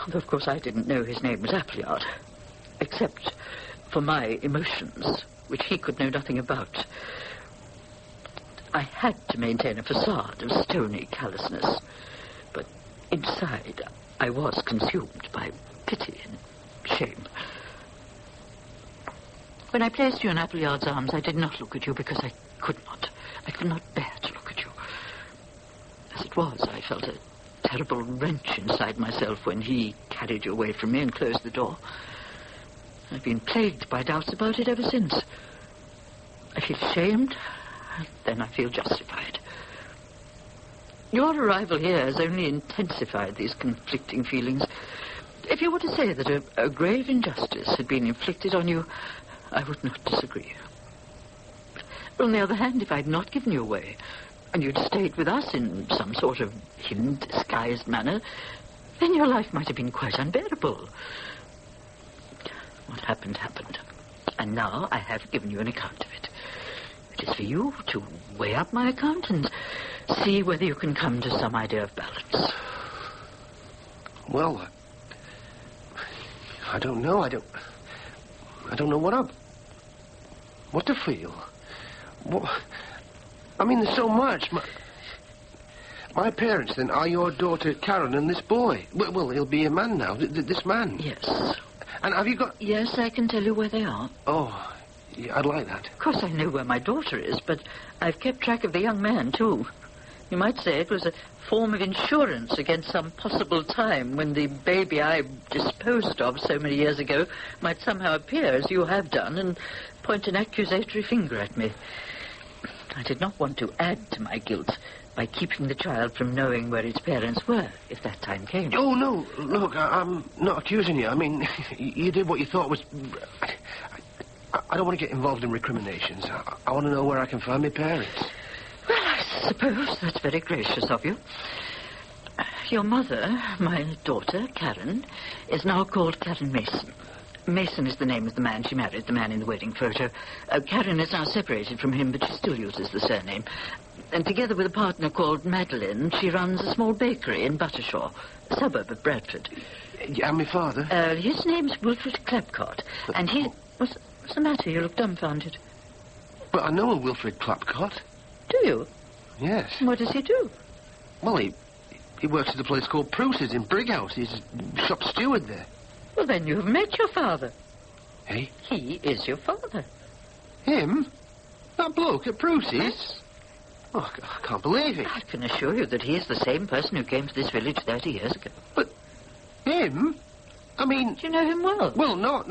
although of course I didn't know his name was Appleyard, except for my emotions, which he could know nothing about. I had to maintain a facade of stony callousness, but inside I was consumed by pity and shame. When I placed you in Appleyard's arms, I did not look at you because I could not bear to look at you. As it was, I felt a terrible wrench inside myself when he carried you away from me and closed the door. I've been plagued by doubts about it ever since. I feel ashamed, and then I feel justified. Your arrival here has only intensified these conflicting feelings. If you were to say that a grave injustice had been inflicted on you, I would not disagree. But on the other hand, if I'd not given you away, and you'd stayed with us in some sort of hidden, disguised manner, then your life might have been quite unbearable. What happened, happened. And now I have given you an account of it. It is for you to weigh up my account and see whether you can come to some idea of balance. Well, I don't know. I don't know what to feel. I mean, there's so much. My parents, then, are your daughter Karen and this boy. Well, he'll be a man now. This man. Yes. And have you got... Yes, I can tell you where they are. Oh, yeah, I'd like that. Of course, I know where my daughter is, but I've kept track of the young man, too. You might say it was a form of insurance against some possible time when the baby I disposed of so many years ago might somehow appear, as you have done, and point an accusatory finger at me. I did not want to add to my guilt by keeping the child from knowing where its parents were, if that time came. Oh, no. Look, I'm not accusing you. I mean, you did what you thought was... I don't want to get involved in recriminations. I want to know where I can find my parents. Well, I suppose that's very gracious of you. Your mother, my daughter, Karen, is now called Karen Mason. Mason is the name of the man she married, the man in the wedding photo. Karen is now separated from him, but she still uses the surname. And together with a partner called Madeline, she runs a small bakery in Buttershaw, a suburb of Bradford. And my father? His name's Wilfred Clapcott, and he... What's the matter? You look dumbfounded. But I know a Wilfred Clapcott. Do you? Yes. What does he do? Well, he works at a place called Pruce's in Brighouse. He's a shop steward there. Well, then you've met your father. Hey? He is your father. Him? That bloke at Pruce's? Oh, I can't believe it. I can assure you that he is the same person who came to this village 30 years ago. But him? I mean... Do you know him well? Well, not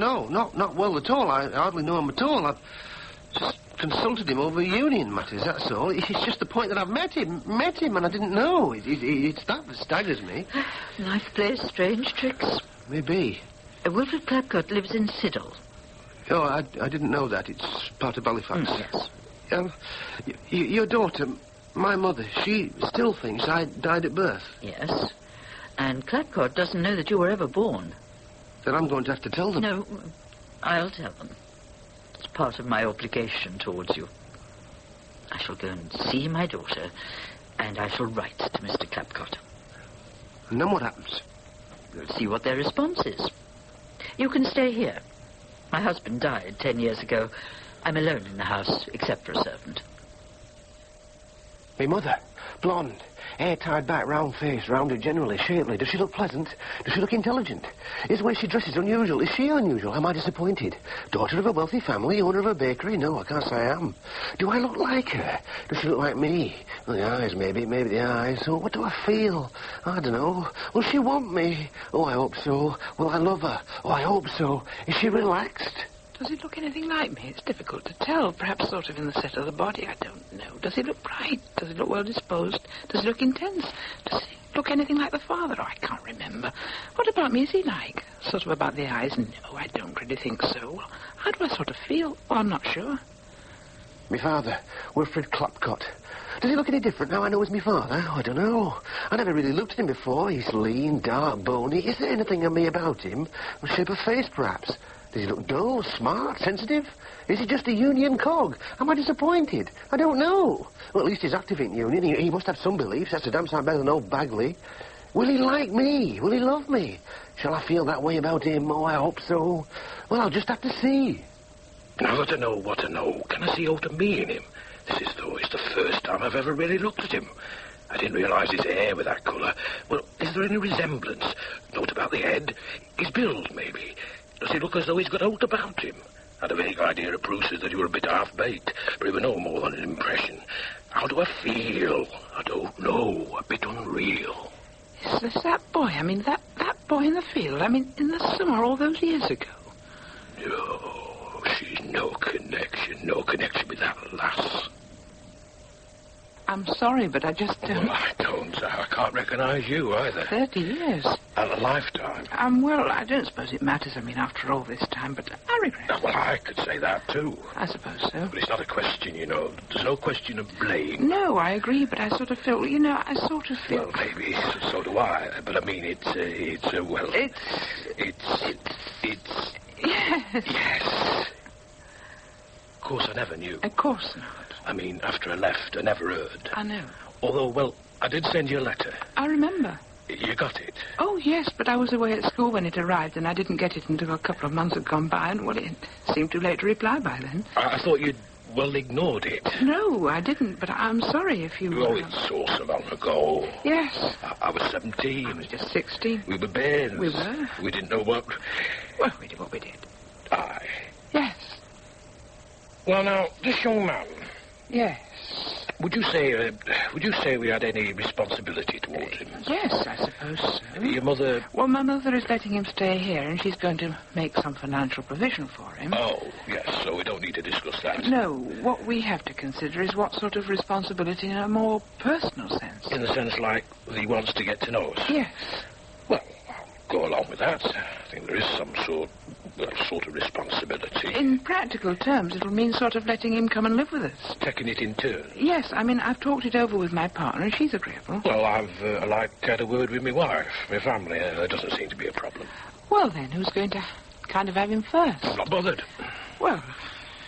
well at all. I hardly know him at all. I've just consulted him over union matters, that's all. It's just the point that I've met him, and I didn't know. It's that that staggers me. Life plays strange tricks. Maybe. Wilfred Clapcott lives in Siddle. Oh, I didn't know that. It's part of Halifax. Yes. Your daughter, my mother, she still thinks I died at birth. Yes. And Clapcott doesn't know that you were ever born. Then I'm going to have to tell them. No, I'll tell them. It's part of my obligation towards you. I shall go and see my daughter, and I shall write to Mr. Clapcott. And then what happens? We'll see what their response is. You can stay here. My husband died 10 years ago. I'm alone in the house, except for a servant. My mother, blonde, hair tied back, round face, rounded generally, shapely. Does she look pleasant? Does she look intelligent? Is the way she dresses unusual? Is she unusual? Am I disappointed? Daughter of a wealthy family, owner of a bakery? No, I can't say I am. Do I look like her? Does she look like me? Well, the eyes, maybe the eyes. Oh, what do I feel? I don't know. Will she want me? Oh, I hope so. Will I love her? Oh, I hope so. Is she relaxed? Does he look anything like me? It's difficult to tell. Perhaps sort of in the set of the body. I don't know. Does he look bright? Does he look well-disposed? Does he look intense? Does he look anything like the father? Oh, I can't remember. What about me is he like? Sort of about the eyes? No, I don't really think so. Well, how do I sort of feel? Well, I'm not sure. My father, Wilfred Clapcott. Does he look any different now I know he's my father? Oh, I don't know. I never really looked at him before. He's lean, dark, bony. Is there anything in me about him? The shape of face, perhaps? Does he look dull, smart, sensitive? Is he just a union cog? Am I disappointed? I don't know. Well, at least he's active in union. He must have some beliefs. That's a damn sight better than old Bagley. Will he like me? Will he love me? Shall I feel that way about him? Oh, I hope so. Well, I'll just have to see. Now that I know what I know, can I see aught of me in him? This is, though, it's the first time I've ever really looked at him. I didn't realise his hair with that colour. Well, is there any resemblance? Note about the head? His build, maybe? Does he look as though he's got aught about him? I had a vague idea of Bruce's that you were a bit half-baked, but it was no more than an impression. How do I feel? I don't know. A bit unreal. Is this that boy? I mean, that boy in the field? I mean, in the summer all those years ago? No, she's no connection with that lass. I'm sorry, but I just don't... Well, I don't. I can't recognise you either. 30 years. A lifetime. Well, I don't suppose it matters, after all this time, but I regret it. Well, I could say that, too. I suppose so. But it's not a question, There's no question of blame. No, I agree, but I sort of feel, I sort of feel... Well, maybe, so do I. But, well... It's... Yes. Yes. Of course, I never knew. Of course not. After I left, I never heard. I know. Although, well, I did send you a letter. I remember. You got it? Oh, yes, but I was away at school when it arrived, and I didn't get it until a couple of months had gone by, and, well, it seemed too late to reply by then. I thought you'd, ignored it. No, I didn't, but I'm sorry if you... Oh, it's so long ago. Yes. I was 17. I was just 16. We were bairns. We were. We didn't know what... Well, we did what we did. Aye. Yes. Well, now, this young man... Yes. Would you say we had any responsibility towards him? Yes, I suppose so. Your mother... Well, my mother is letting him stay here, and she's going to make some financial provision for him. Oh, yes, so we don't need to discuss that. No, what we have to consider is what sort of responsibility in a more personal sense. In the sense like he wants to get to know us? Yes. Well, I'll go along with that. I think there is some sort of responsibility. In practical terms, it'll mean sort of letting him come and live with us. Taking it in turn? Yes, I've talked it over with my partner, and she's agreeable. Well, I've had a word with my wife, my family. There doesn't seem to be a problem. Well, then, who's going to kind of have him first? I'm not bothered. Well,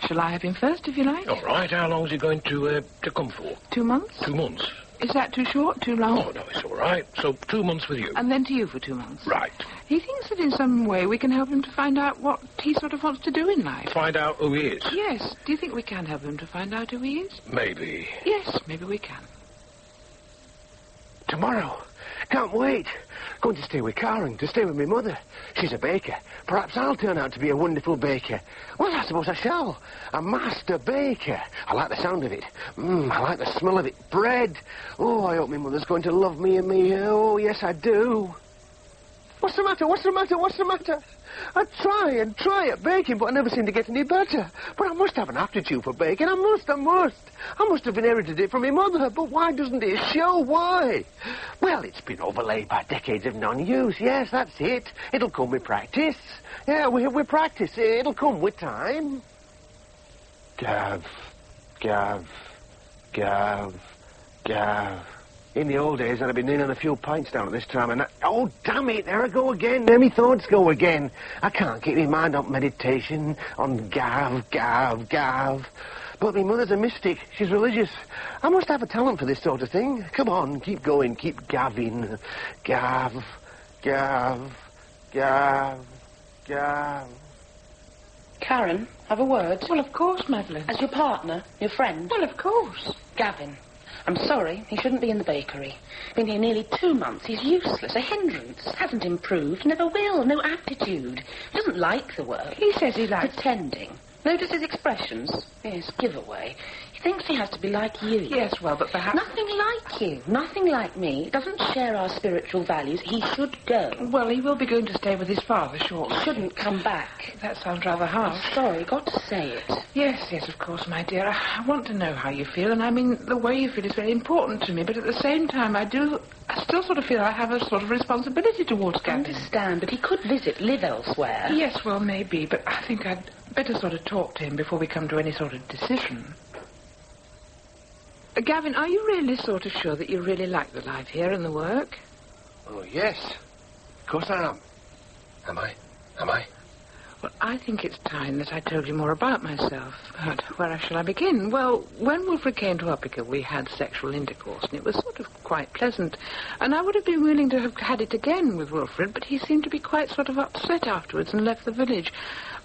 shall I have him first, if you like? All right. How long is he going to come for? 2 months? 2 months. Is that too short, too long? Oh, no, it's all right. So 2 months with you. And then to you for 2 months. Right. He thinks that in some way we can help him to find out what he sort of wants to do in life. Find out who he is? Yes. Do you think we can help him to find out who he is? Maybe. Yes, maybe we can. Tomorrow. Can't wait. Going to stay with Karen, to stay with my mother. She's a baker. Perhaps I'll turn out to be a wonderful baker. Well, I suppose I shall. A master baker. I like the sound of it. I like the smell of it. Bread. Oh, I hope my mother's going to love me and me. Oh, yes, I do. What's the matter? What's the matter? What's the matter? I try and try at baking, but I never seem to get any better. But I must have an aptitude for baking. I must. I must have inherited it from my mother, but why doesn't it show? Why? Well, it's been overlaid by decades of non-use. Yes, that's it. It'll come with practice. Yeah, with practice. It'll come with time. Gav. In the old days, I'd have been in on a few pints down at this time, and oh, damn it, there I go again. There me thoughts go again. I can't keep my mind on meditation, on Gav. But my mother's a mystic. She's religious. I must have a talent for this sort of thing. Come on, keep going, keep gavin. Gav. Karen, have a word? Well, of course, Madeline. As your partner, your friend? Well, of course. Gavin. I'm sorry, he shouldn't be in the bakery. Been here nearly 2 months. He's useless, a hindrance. Hasn't improved, never will, no aptitude. He doesn't like the work. He says he likes... Pretending. Notice his expressions? Yes, giveaway. He thinks he has to be like you. Yes, well, but perhaps... Nothing like you, nothing like me. Doesn't share our spiritual values. He should go. Well, he will be going to stay with his father shortly. Shouldn't come back. That sounds rather harsh. Sorry, got to say it. Yes, of course, my dear. I want to know how you feel, and the way you feel is very important to me, but at the same time, I still sort of feel I have a sort of responsibility towards Gavin. I understand, but he could live elsewhere. Yes, well, maybe, but I think I'd better sort of talk to him before we come to any sort of decision. Gavin, are you really sort of sure that you really like the life here and the work? Oh, yes. Of course I am. Am I? Well, I think it's time that I told you more about myself. But where shall I begin? Well, when Wilfred came to Uppigill, we had sexual intercourse, and it was sort of quite pleasant. And I would have been willing to have had it again with Wilfred, but he seemed to be quite sort of upset afterwards and left the village.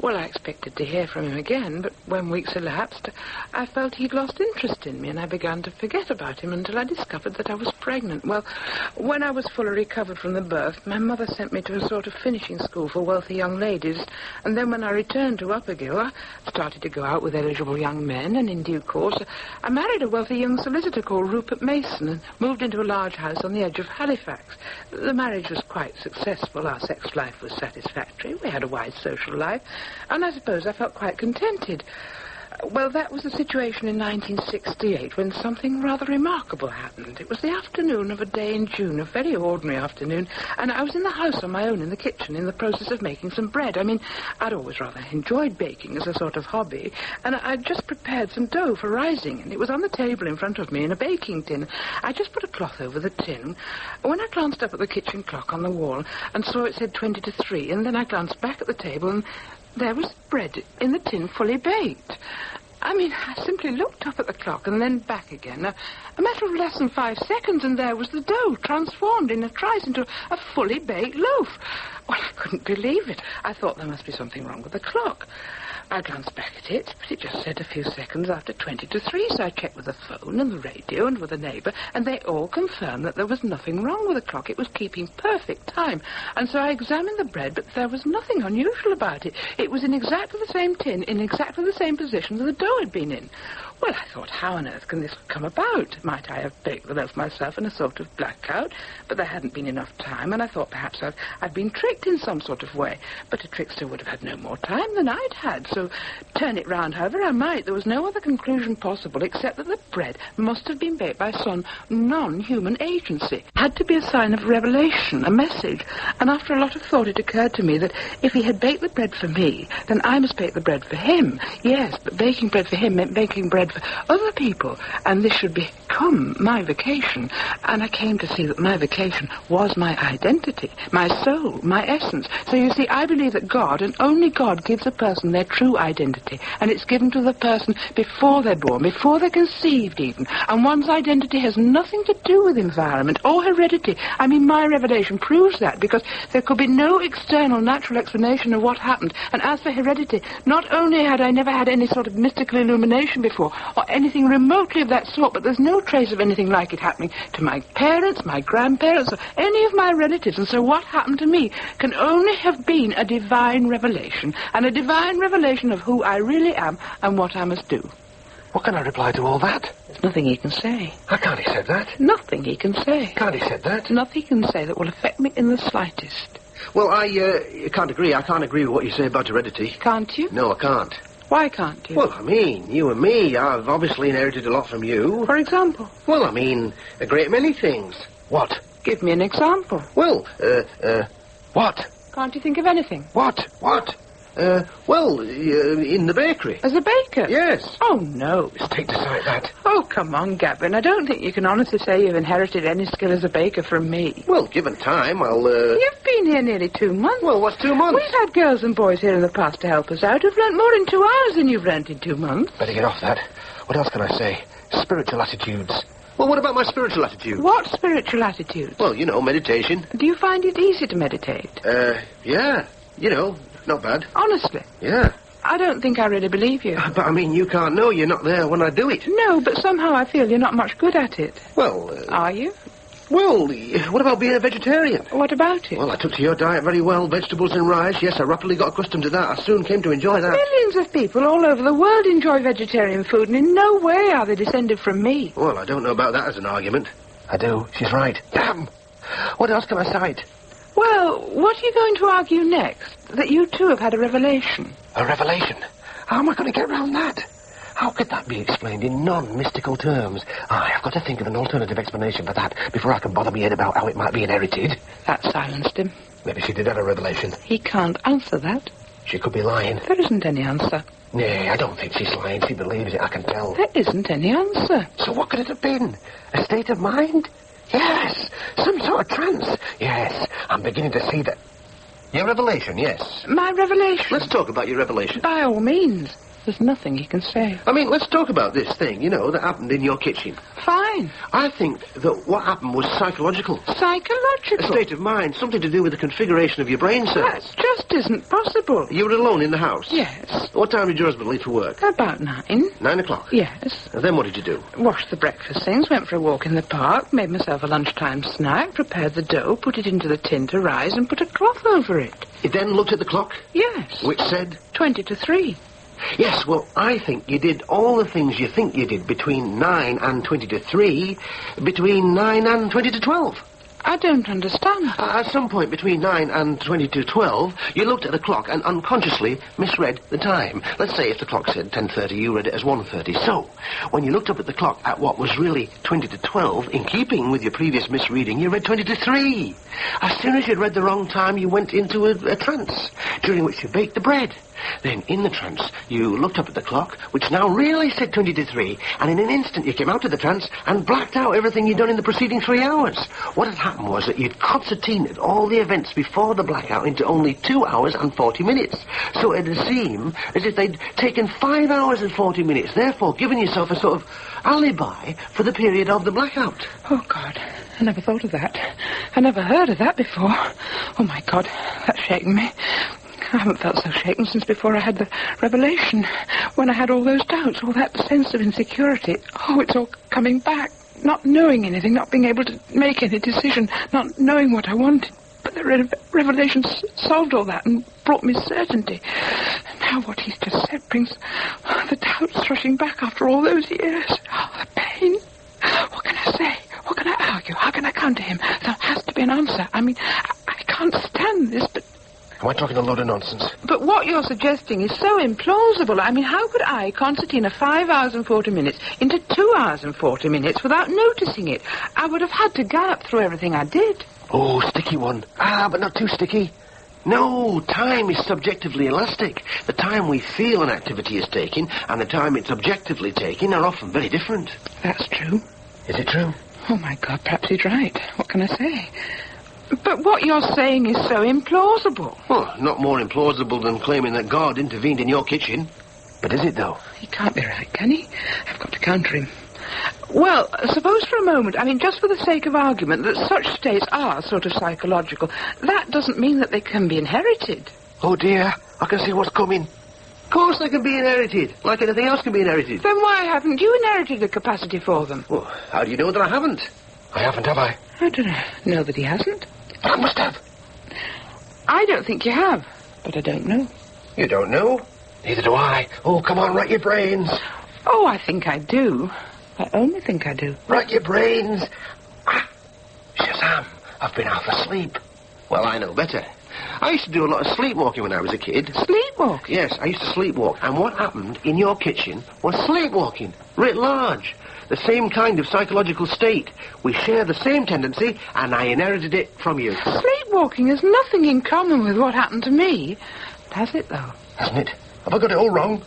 Well, I expected to hear from him again, but when weeks elapsed, I felt he'd lost interest in me, and I began to forget about him until I discovered that I was pregnant. Well, when I was fully recovered from the birth, my mother sent me to a sort of finishing school for wealthy young ladies, and then when I returned to Uppigill, I started to go out with eligible young men, and in due course, I married a wealthy young solicitor called Rupert Mason and moved into a large house on the edge of Halifax. The marriage was quite successful. Our sex life was satisfactory. We had a wide social life, and I suppose I felt quite contented. Well, that was the situation in 1968 when something rather remarkable happened. It was the afternoon of a day in June, a very ordinary afternoon, and I was in the house on my own in the kitchen in the process of making some bread. I mean, I'd always rather enjoyed baking as a sort of hobby, and I'd just prepared some dough for rising, and it was on the table in front of me in a baking tin. I just put a cloth over the tin. When I glanced up at the kitchen clock on the wall and saw it said 20 to 3, and then I glanced back at the table and there was bread in the tin fully baked. I mean, I simply looked up at the clock and then back again. A matter of less than 5 seconds, and there was the dough transformed in a trice into a fully baked loaf. Well, I couldn't believe it. I thought there must be something wrong with the clock. I glanced back at it, but it just said a few seconds after 20 to 3, so I checked with the phone and the radio and with a neighbour, and they all confirmed that there was nothing wrong with the clock. It was keeping perfect time. And so I examined the bread, but there was nothing unusual about it. It was in exactly the same tin, in exactly the same position that the dough had been in. Well, I thought, how on earth can this come about? Might I have baked the loaf myself in a sort of blackout? But there hadn't been enough time, and I thought perhaps I'd been tricked in some sort of way. But a trickster would have had no more time than I'd had, so turn it round however I might, there was no other conclusion possible except that the bread must have been baked by some non-human agency. It had to be a sign of revelation, a message, and after a lot of thought it occurred to me that if he had baked the bread for me, then I must bake the bread for him. Yes, but baking bread for him meant baking bread for other people, and this should become my vocation. And I came to see that my vocation was my identity, my soul, my essence. So you see, I believe that God, and only God, gives a person their true identity, and it's given to the person before they're born, before they're conceived even. And one's identity has nothing to do with environment or heredity. I mean, my revelation proves that, because there could be no external natural explanation of what happened. And as for heredity, not only had I never had any sort of mystical illumination before, or anything remotely of that sort, but there's no trace of anything like it happening to my parents, my grandparents, or any of my relatives. And so what happened to me can only have been a divine revelation, and a divine revelation of who I really am and what I must do. What can I reply to all that? There's nothing he can say. How can't he say that? Nothing he can say. Can't he say that? Nothing he can say that will affect me in the slightest. Well, I can't agree. I can't agree with what you say about heredity. Can't you? No, I can't. Why can't you? Well, I mean, you and me, I've obviously inherited a lot from you. For example? Well, I mean, a great many things. What? Give me an example. Well, what? Can't you think of anything? What? In the bakery. As a baker? Yes. Oh, no. Just take to sight that. Oh, come on, Gavin. I don't think you can honestly say you've inherited any skill as a baker from me. Well, given time, I'll, You've been here nearly 2 months. Well, what's 2 months? We've had girls and boys here in the past to help us out who've learnt more in 2 hours than you've learnt in 2 months. Better get off that. What else can I say? Spiritual attitudes. Well, what about my spiritual attitude? What spiritual attitude? Well, you know, meditation. Do you find it easy to meditate? Yeah. You know, not bad. Honestly? Yeah. I don't think I really believe you. But, I mean, you can't know. You're not there when I do it. No, but somehow I feel you're not much good at it. Well, Are you? Well, what about being a vegetarian? What about it? Well, I took to your diet very well. Vegetables and rice. Yes, I rapidly got accustomed to that. I soon came to enjoy that. Millions of people all over the world enjoy vegetarian food, and in no way are they descended from me. Well, I don't know about that as an argument. I do. She's right. Damn! What else can I cite? Well, what are you going to argue next? That you too have had a revelation? A revelation? How am I going to get round that? How could that be explained in non-mystical terms? I've got to think of an alternative explanation for that before I can bother my head about how it might be inherited. That silenced him. Maybe she did have a revelation. He can't answer that. She could be lying. There isn't any answer. Nay, I don't think she's lying. She believes it, I can tell. There isn't any answer. So what could it have been? A state of mind? Yes, some sort of trance. Yes, I'm beginning to see that. Your revelation, yes. My revelation? Let's talk about your revelation. By all means. There's nothing he can say. I mean, let's talk about this thing, you know, that happened in your kitchen. Fine. I think that what happened was psychological. Psychological? A state of mind, something to do with the configuration of your brain cells. That just isn't possible. You were alone in the house? Yes. What time did your husband leave for work? About 9. 9 o'clock? Yes. And then what did you do? Washed the breakfast things, went for a walk in the park, made myself a lunchtime snack, prepared the dough, put it into the tin to rise, and put a cloth over it. You then looked at the clock? Yes. Which said? 20 to 3. Yes, well, I think you did all the things you think you did between 9 and 20 to 3, between 9 and 20 to 12. I don't understand. At some point between 9 and 22:12, you looked at the clock and unconsciously misread the time. Let's say if the clock said 10:30, you read it as 1:30. So, when you looked up at the clock at what was really 20:12, in keeping with your previous misreading, you read 20:03. As soon as you'd read the wrong time, you went into a trance, during which you baked the bread. Then, in the trance, you looked up at the clock, which now really said 20:03, and in an instant you came out of the trance and blacked out everything you'd done in the preceding 3 hours. What had happened was that you'd concertinaed all the events before the blackout into only 2 hours and 40 minutes. So it'd seem as if they'd taken 5 hours and 40 minutes, therefore giving yourself a sort of alibi for the period of the blackout. Oh, God, I never thought of that. I never heard of that before. Oh, my God, that's shaking me. I haven't felt so shaken since before I had the revelation. When I had all those doubts, all that sense of insecurity. Oh, it's all coming back. Not knowing anything, not being able to make any decision, not knowing what I wanted. But the revelation solved all that and brought me certainty. Now what he's just said brings the doubts rushing back after all those years. Oh, the pain. What can I say? What can I argue? How can I come to him? There has to be an answer. I mean, I can't stand this, but... Am I talking a load of nonsense? But what you're suggesting is so implausible. I mean, how could I concertina 5 hours and 40 minutes into 2 hours and 40 minutes without noticing it? I would have had to gallop through everything I did. Oh, sticky one. But not too sticky. No, time is subjectively elastic. The time we feel an activity is taking and the time it's objectively taking are often very different. That's true. Is it true? Oh, my God, perhaps he's right. What can I say? But what you're saying is so implausible. Well, not more implausible than claiming that God intervened in your kitchen. But is it, though? He can't be right, can he? I've got to counter him. Well, suppose for a moment, I mean, just for the sake of argument, that such states are sort of psychological. That doesn't mean that they can be inherited. Oh, dear. I can see what's coming. Of course they can be inherited, like anything else can be inherited. Then why haven't you inherited the capacity for them? Well, how do you know that I haven't? I haven't, have I? I don't know that he hasn't. But I must have. I don't think you have, but I don't know. You don't know? Neither do I. Oh, come on, rack your brains. Oh, I think I do. I only think I do. Rack your brains. Shazam, I've been half asleep. Well, I know better. I used to do a lot of sleepwalking when I was a kid. Sleepwalking? Yes, I used to sleepwalk. And what happened in your kitchen was sleepwalking, writ large. The same kind of psychological state. We share the same tendency, and I inherited it from you. Sleepwalking has nothing in common with what happened to me. Has it, though? Hasn't it? Have I got it all wrong?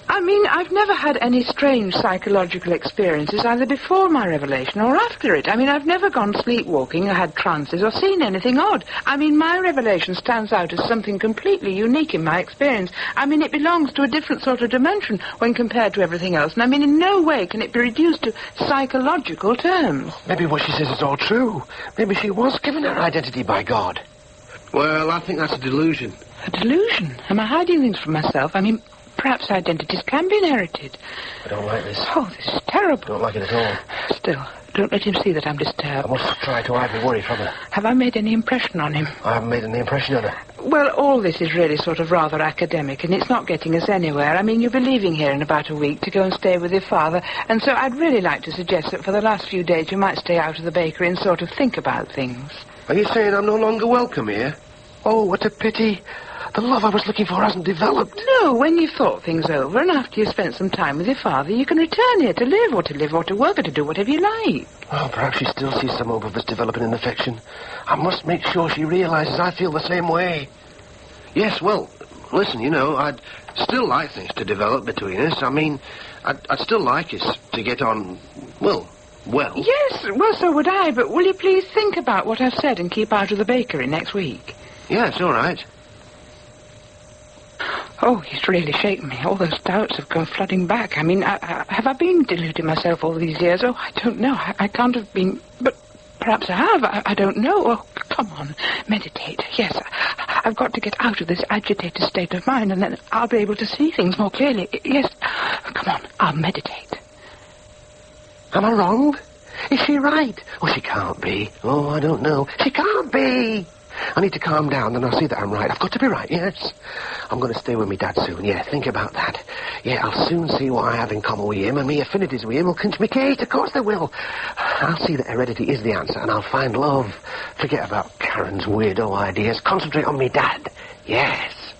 I mean, I've never had any strange psychological experiences either before my revelation or after it. I mean, I've never gone sleepwalking or had trances or seen anything odd. I mean, my revelation stands out as something completely unique in my experience. I mean, it belongs to a different sort of dimension when compared to everything else. And I mean, in no way can it be reduced to psychological terms. Maybe what she says is all true. Maybe she was given her identity by God. Well, I think that's a delusion. A delusion? Am I hiding things from myself? I mean... Perhaps identities can be inherited. I don't like this. Oh, this is terrible. I don't like it at all. Still, don't let him see that I'm disturbed. I must try to hide my worry from her. Have I made any impression on him? I haven't made any impression on her. Well, all this is really sort of rather academic, and it's not getting us anywhere. I mean, you'll be leaving here in about a week to go and stay with your father, and so I'd really like to suggest that for the last few days you might stay out of the bakery and sort of think about things. Are you saying I'm no longer welcome here? Oh, what a pity. The love I was looking for hasn't developed. No, when you've thought things over and after you've spent some time with your father, you can return here to live or to work or to do whatever you like. Well, perhaps she still sees some hope of us developing an affection. I must make sure she realizes I feel the same way. Yes, well, listen, you know, I'd still like things to develop between us. I mean, I'd still like us to get on, well... Yes, well, so would I, but will you please think about what I've said and keep out of the bakery next week? Yes, all right. Oh, he's really shaken me. All those doubts have come flooding back. I mean, have I been deluding myself all these years? Oh, I don't know. I can't have been... But perhaps I have. I don't know. Oh, come on. Meditate. Yes, I've got to get out of this agitated state of mind, and then I'll be able to see things more clearly. Yes. Come on. I'll meditate. Am I wrong? Is she right? Oh, she can't be. Oh, I don't know. She can't be. I need to calm down, then I'll see that I'm right. I've got to be right, yes. I'm going to stay with me dad soon, yeah, think about that. Yeah, I'll soon see what I have in common with him, and me affinities with him will clinch me case, of course they will. I'll see that heredity is the answer, and I'll find love. Forget about Karen's weirdo ideas. Concentrate on me dad. Yes.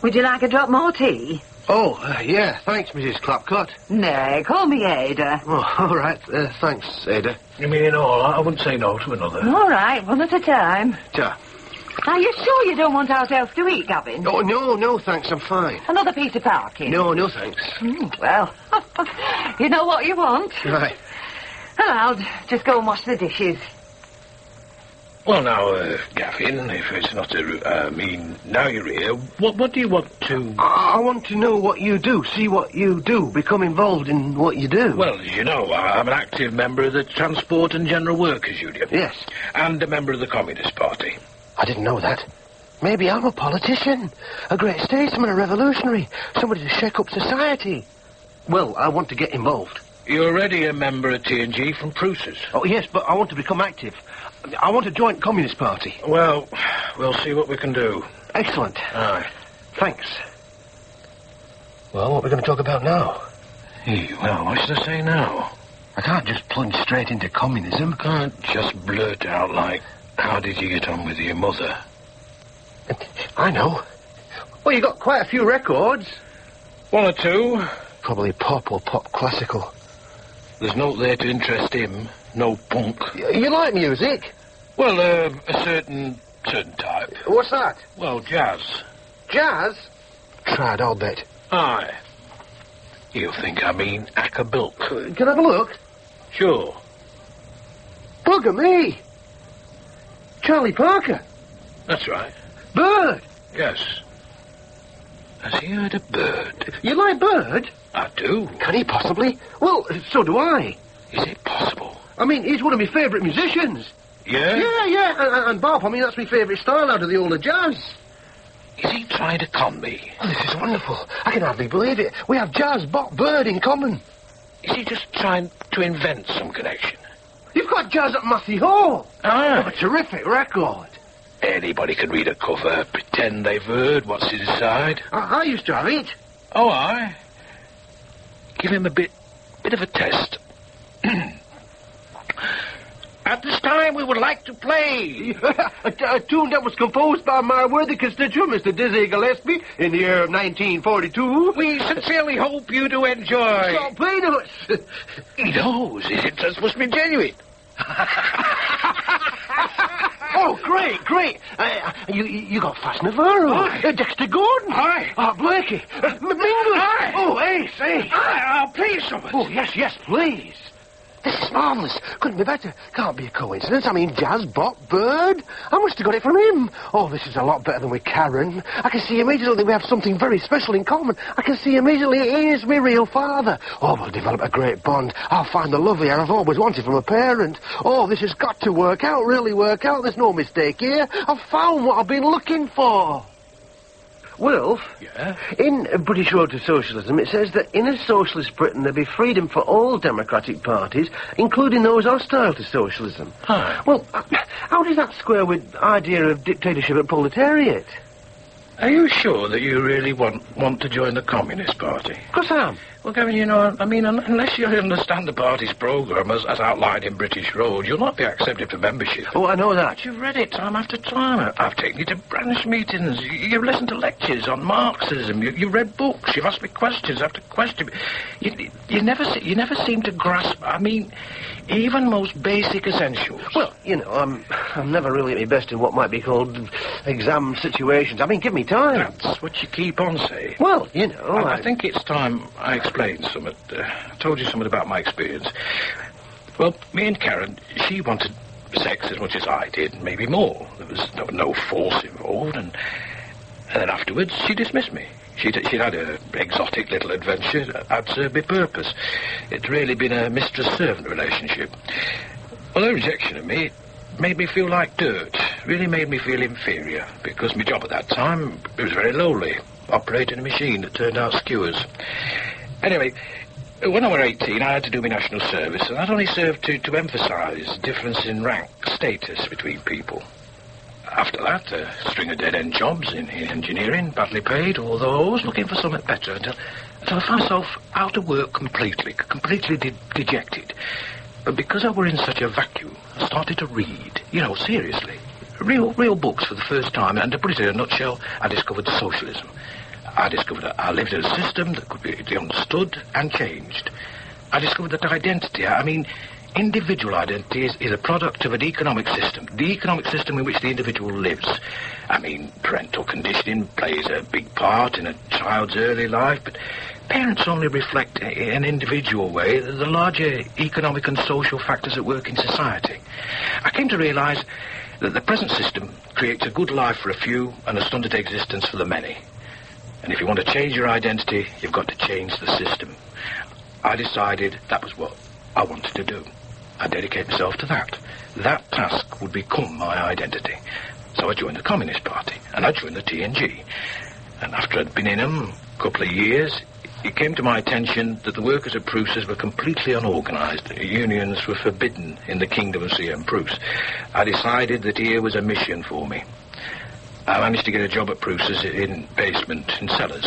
Would you like a drop more tea? Oh, yeah, thanks, Mrs. Clapcott. Nay, call me Ada. Oh, all right. Thanks, Ada. You mean in all? I wouldn't say no to another. All right, one at a time. Ta. Are you sure you don't want ourselves to eat, Gavin? Oh, no, thanks, I'm fine. Another piece of parking? No, thanks. Well, you know what you want. Right. Well, I'll just go and wash the dishes. Well, now, Gavin, if it's not now you're here, what do you want to... I want to know what you do, see what you do, become involved in what you do. Well, as you know, I'm an active member of the Transport and General Workers Union. Yes. And a member of the Communist Party. I didn't know that. Maybe I'm a politician, a great statesman, a revolutionary, somebody to shake up society. Well, I want to get involved. You're already a member of TNG from Prusa's. Oh, yes, but I want to become active. I want to join Communist Party. Well, we'll see what we can do. Excellent. Aye. Thanks. Well, what are we going to talk about now? Well, what should I say now? I can't just plunge straight into communism. Can't just blurt out like, how did you get on with your mother? I know. Well, you got quite a few records. One or two. Probably pop or pop classical. There's no there to interest him. No punk. You like music? Well, a certain type. What's that? Well, jazz. Jazz? Tried, I'll bet. Aye. You think I mean accabilk. Can I have a look? Sure. Bugger me. Charlie Parker. That's right. Bird. Yes. Has he heard a bird? You like Bird? I do. Can he possibly? Well, so do I. Is it possible? I mean, he's one of my favourite musicians. Yeah? Yeah. And Bob, I mean, that's my favourite style out of the older jazz. Is he trying to con me? Oh, this is wonderful. I can hardly believe it. We have jazz, Bob, Bird in common. Is he just trying to invent some connection? You've got jazz at Massey Hall. Ah. Oh, a terrific record. Anybody can read a cover, pretend they've heard what's inside. I used to have it. Oh, aye. Give him a bit of a test. At this time, we would like to play a tune that was composed by my worthy constituent, Mr. Dizzy Gillespie, in the year of 1942. We sincerely hope you do enjoy. Stop playing us. He knows. It must be genuine. Oh, great. You got Fast Navarro. Dexter Gordon. Aye. Blakey. Mingus. Aye. Oh, Ace. Aye, I'll play some of it. Oh, yes, please. This is marvellous. Couldn't be better. Can't be a coincidence. I mean, jazz, Bop, Bird. I must have got it from him. Oh, this is a lot better than with Karen. I can see immediately that we have something very special in common. I can see immediately he is my real father. Oh, we'll develop a great bond. I'll find the love here I've always wanted from a parent. Oh, this has got to work out, really work out. There's no mistake here. I've found what I've been looking for. Wilf, yeah? In British Road to Socialism, it says that in a socialist Britain there be freedom for all democratic parties, including those hostile to socialism. Huh. Well, how does that square with the idea of dictatorship and proletariat? Are you sure that you really want to join the Communist Party? Of course I am. Well, Gavin, you know, I mean, unless you understand the party's programme as outlined in British Road, you'll not be accepted for membership. Oh, I know that. But you've read it time after time. I've taken you to branch meetings. You've listened to lectures on Marxism. You've read books. You've asked me questions after question. You never seem to grasp, I mean, even most basic essentials. Well, you know, I'm never really at my best in what might be called exam situations. I mean, give me time. That's what you keep on saying. Well, you know, I think it's time I explained something. Told you something about my experience. Well, me and Karen, she wanted sex as much as I did, maybe more. There was no force involved, and then afterwards she dismissed me. She'd had an exotic little adventure that had served me purpose. It's really been a mistress-servant relationship. Well, her rejection of me made me feel like dirt. Really made me feel inferior, because my job at that time, it was very lowly, operating a machine that turned out skewers. Anyway, when I was 18, I had to do my national service, and that only served to emphasise the difference in rank, status between people. After that, a string of dead-end jobs in engineering, badly paid, although I was looking for something better until I found myself out of work completely dejected. But because I were in such a vacuum, I started to read, seriously. Real books for the first time, and to put it in a nutshell, I discovered socialism. I discovered that I lived in a system that could be understood and changed. I discovered that identity, individual identity is a product of an economic system, the economic system in which the individual lives. Parental conditioning plays a big part in a child's early life, but parents only reflect in an individual way the larger economic and social factors at work in society. I came to realise that the present system creates a good life for a few and a stunted existence for the many. And if you want to change your identity, you've got to change the system. I decided that was what I wanted to do. I'd dedicate myself to that. That task would become my identity. So I joined the Communist Party, and I joined the TNG. And after I'd been in them a couple of years, it came to my attention that the workers at Prusa's were completely unorganised. Unions were forbidden in the Kingdom of CM Prus. I decided that here was a mission for me. I managed to get a job at Prusa's in basement, in cellars.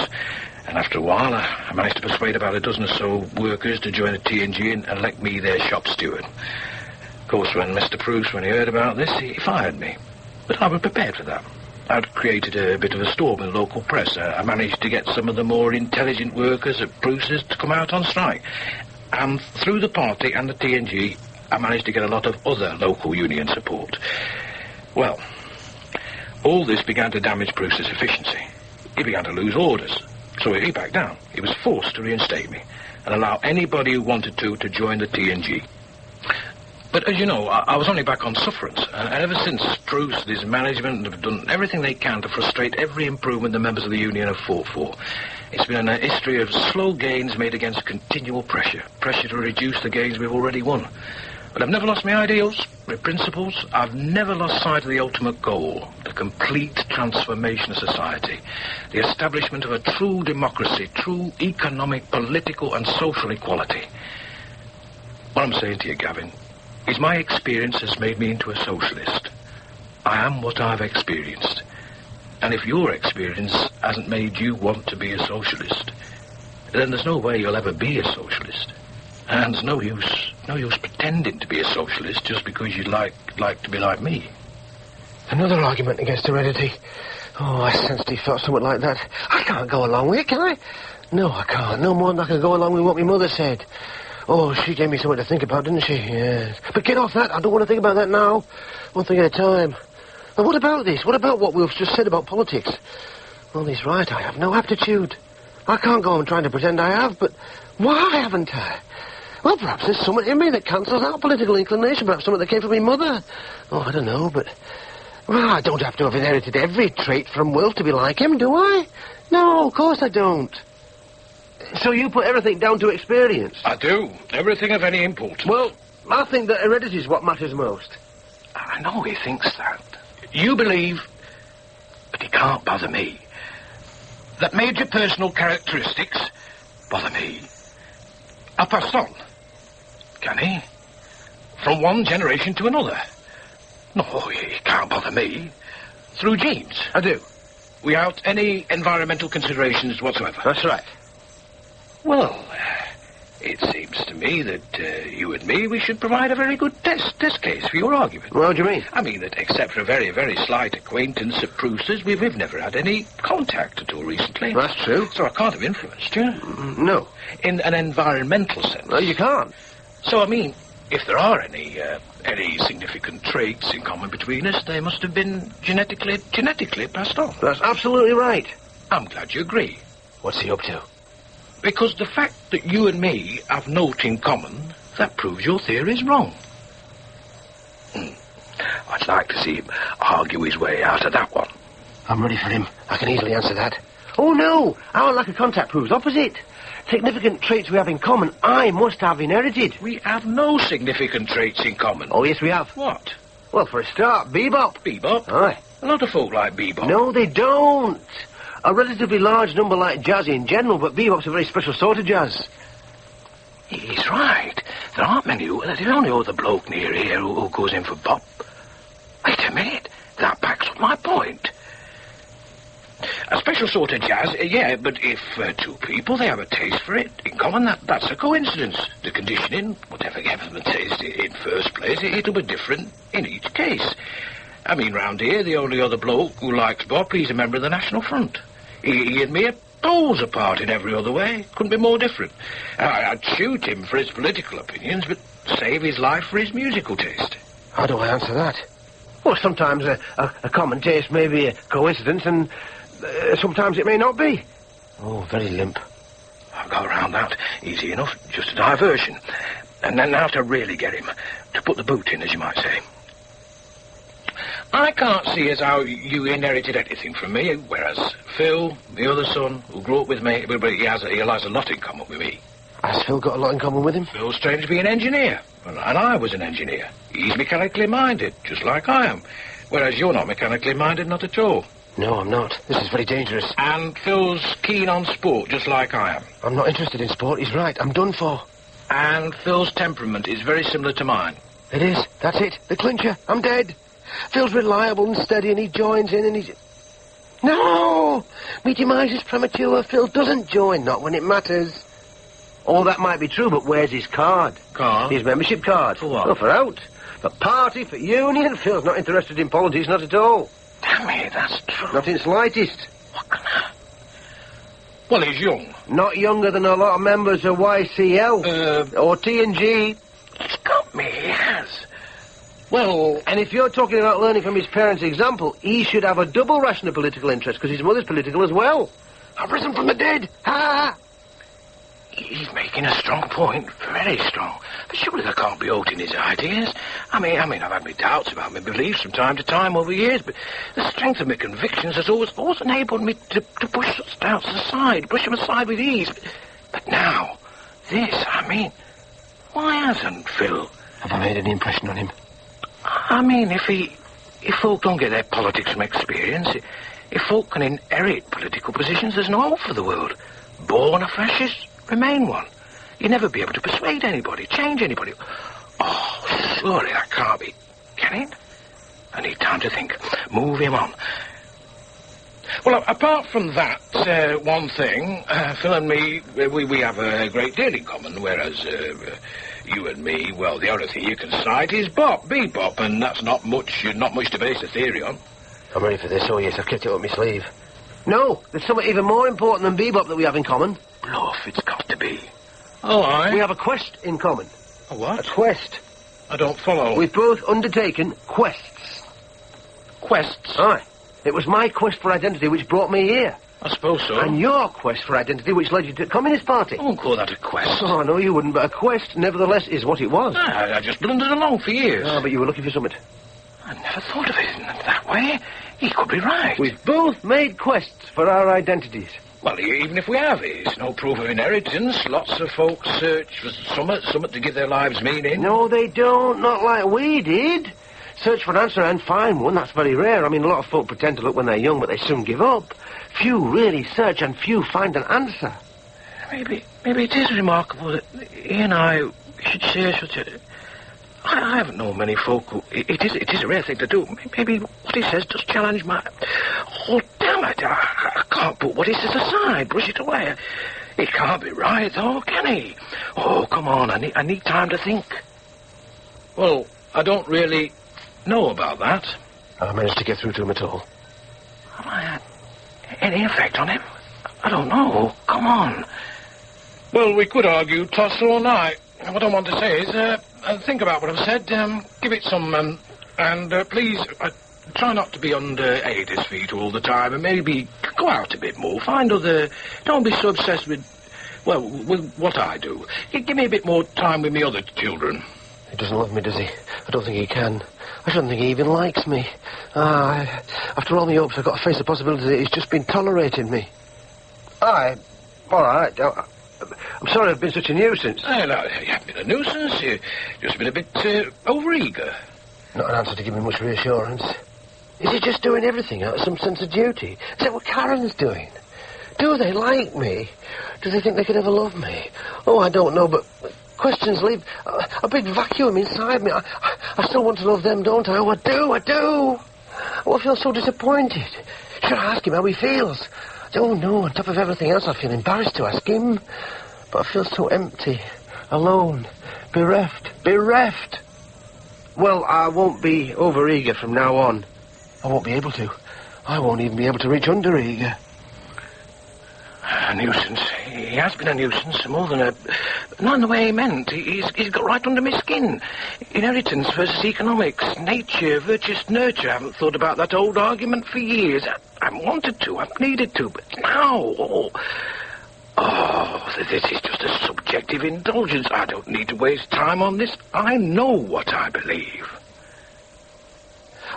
And after a while, I managed to persuade about a dozen or so workers to join the TNG and elect me their shop steward. Of course, when Mr. Prus, when he heard about this, he fired me. But I was prepared for that. I'd created a bit of a storm in the local press. I managed to get some of the more intelligent workers at Prusa's to come out on strike. And through the party and the TNG, I managed to get a lot of other local union support. Well, all this began to damage Prusa's efficiency. He began to lose orders. So he backed down. He was forced to reinstate me and allow anybody who wanted to join the TNG. But as you know, I was only back on sufferance. And ever since, Prus, his management, have done everything they can to frustrate every improvement the members of the union have fought for. It's been a history of slow gains made against continual pressure. Pressure to reduce the gains we've already won. But I've never lost my ideals, my principles. I've never lost sight of the ultimate goal, the complete transformation of society, the establishment of a true democracy, true economic, political and social equality. What I'm saying to you, Gavin, is my experience has made me into a socialist. I am what I've experienced. And if your experience hasn't made you want to be a socialist, then there's no way you'll ever be a socialist. And there's no use pretending to be a socialist just because you'd like to be like me. Another argument against heredity. Oh, I sensed he felt something like that. I can't go along with it, can I? No, I can't. No more than I can go along with what my mother said. Oh, she gave me something to think about, didn't she? Yes. But get off that. I don't want to think about that now. One thing at a time. And what about this? What about what we've just said about politics? Well, he's right. I have no aptitude. I can't go on trying to pretend I have, but why haven't I? Well, perhaps there's something in me that cancels out political inclination. Perhaps something that came from my mother. Oh, I don't know, but... Well, I don't have to have inherited every trait from Will to be like him, do I? No, of course I don't. So you put everything down to experience? I do. Everything of any importance. Well, I think that heredity is what matters most. I know he thinks that. You believe, but he can't bother me, that major personal characteristics bother me. Are passed on. Can he? From one generation to another. No, he can't bother me. Through genes. I do. Without any environmental considerations whatsoever. That's right. Well, it seems to me that you and me, we should provide a very good test case for your argument. What do you mean? I mean that except for a very, very slight acquaintance at Prusa's, we've never had any contact at all recently. That's true. So I can't have influenced you. No. In an environmental sense. No, you can't. So, I mean, if there are any significant traits in common between us, they must have been genetically passed on. That's absolutely right. I'm glad you agree. What's he up to? Because the fact that you and me have naught in common, that proves your theory's wrong. I'd like to see him argue his way out of that one. I'm ready for him. I can easily answer that. Oh, no. Our lack of contact proves opposite. Significant traits we have in common, I must have inherited. We have no significant traits in common. Oh, yes, we have. What? Well, for a start, bebop. Bebop? Aye. A lot of folk like bebop. No, they don't. A relatively large number like jazz in general, but bebop's a very special sort of jazz. He's right. There aren't many there's only other bloke near here who goes in for bop. Wait a minute. That backs up my point. A special sort of jazz, yeah, but if two people, they have a taste for it in common, that's a coincidence. The conditioning, whatever Gavin is in first place, it'll be different in each case. I mean, round here, the only other bloke who likes Bop, he's a member of the National Front. He and me are poles apart in every other way. Couldn't be more different. I'd shoot him for his political opinions, but save his life for his musical taste. How do I answer that? Well, sometimes a common taste may be a coincidence, and sometimes it may not be. Oh, very limp. I'll go around that. Easy enough. Just a diversion. And then now to really get him. To put the boot in, as you might say. I can't see as how you inherited anything from me, whereas Phil, the other son, who grew up with me, he has a lot in common with me. Has Phil got a lot in common with him? Phil's trained to be an engineer, and I was an engineer. He's mechanically minded, just like I am, whereas you're not mechanically minded, not at all. No, I'm not. This is very dangerous. And Phil's keen on sport, just like I am. I'm not interested in sport. He's right. I'm done for. And Phil's temperament is very similar to mine. It is. That's it. The clincher. I'm dead. Phil's reliable and steady, and he joins in, and he's... No! Me demise is premature. Phil doesn't join, not when it matters. All that might be true, but where's his card? Card? His membership card. For what? Oh, for out. For party, for union. Phil's not interested in politics, not at all. Damn it, that's true. Not in slightest. What can I... Well, he's young. Not younger than a lot of members of YCL. Or T&G. He's got me, he has. Well... And if you're talking about learning from his parents' example, he should have a double ration of political interest, because his mother's political as well. I've risen from the dead. Ha! He's making a strong point, very strong. But surely there can't be out in his ideas. I mean, I've had my doubts about my beliefs from time to time over years, but the strength of my convictions has always enabled me to push such doubts aside, brush them aside with ease. But now, this, I mean, why hasn't Phil? Have I made any impression on him? I mean, if folk don't get their politics from experience, if folk can inherit political positions, there's no hope for the world. Born a fascist, remain one. You'll never be able to persuade anybody, change anybody. Oh, surely that can't be. Can it? I need time to think. Move him on. Well, apart from that, one thing, Phil and me, we have a great deal in common, whereas you and me, well, the only thing you can cite is Bop, bebop, and that's not much to base a theory on. I'm ready for this. Oh, yes, I've kept it up my sleeve. No, there's something even more important than bebop that we have in common. Bluff, it's got to be. Oh, aye? We have a quest in common. A what? A quest. I don't follow. We've both undertaken quests. Quests? Aye. It was my quest for identity which brought me here. I suppose so. And your quest for identity which led you to the Communist Party. I won't call that a quest. Oh, no, you wouldn't, but a quest, nevertheless, is what it was. I just blundered along for years. Oh, but you were looking for something. I never thought of it in that way. He could be right. We've both made quests for our identities. Well, even if we have, it's no proof of inheritance. Lots of folks search for something to give their lives meaning. No, they don't. Not like we did. Search for an answer and find one. That's very rare. I mean, a lot of folk pretend to look when they're young, but they soon give up. Few really search and few find an answer. Maybe it is remarkable that he and I should share such a... I haven't known many folk who... It is a rare thing to do. Maybe what he says does challenge my... Oh, damn it. I can't put what he says aside, brush it away. He can't be right, though, can he? Oh, come on, I need time to think. Well, I don't really know about that. I managed to get through to him at all. Have I had any effect on him? I don't know. Come on. Well, we could argue toss all night. What I want to say is, think about what I've said, give it some, and please, try not to be under Ada's feet all the time, and maybe go out a bit more, find other... Don't be so obsessed with what I do. Give me a bit more time with me other children. He doesn't love me, does he? I don't think he can. I shouldn't think he even likes me. After all my hopes, I've got to face the possibility that he's just been tolerating me. All right. I'm sorry I've been such a nuisance. No, you haven't been a nuisance. You've just been a bit overeager. Not an answer to give me much reassurance. Is he just doing everything out of some sense of duty? Is that what Karen's doing? Do they like me? Do they think they could ever love me? Oh, I don't know, but questions leave a big vacuum inside me. I still want to love them, don't I? Oh, I do. Oh, I feel so disappointed. should I ask him how he feels? Oh, no, on top of everything else, I feel embarrassed to ask him. But I feel so empty, alone, bereft. Well, I won't be overeager from now on. I won't be able to. I won't even be able to reach undereager. A nuisance. He has been a nuisance, more than a... Not in the way he meant. He's got right under my skin. Inheritance versus economics, nature versus nurture. I haven't thought about that old argument for years. I haven't wanted to, I haven't needed to, but now... Oh, this is just a subjective indulgence. I don't need to waste time on this. I know what I believe.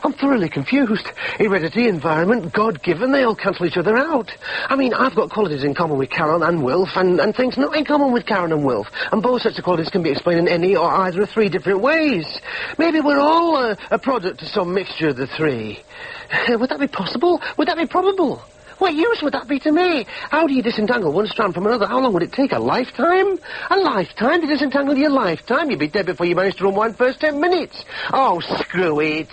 I'm thoroughly confused. Heredity, environment, God-given, they all cancel each other out. I mean, I've got qualities in common with Karen and Wilf, and things not in common with Karen and Wilf. And both sets of qualities can be explained in any or either of three different ways. Maybe we're all a product of some mixture of the three. Would that be possible? Would that be probable? What use would that be to me? How do you disentangle one strand from another? How long would it take? A lifetime? A lifetime to disentangle your lifetime? You'd be dead before you managed to unwind first 10 minutes. Oh, screw it.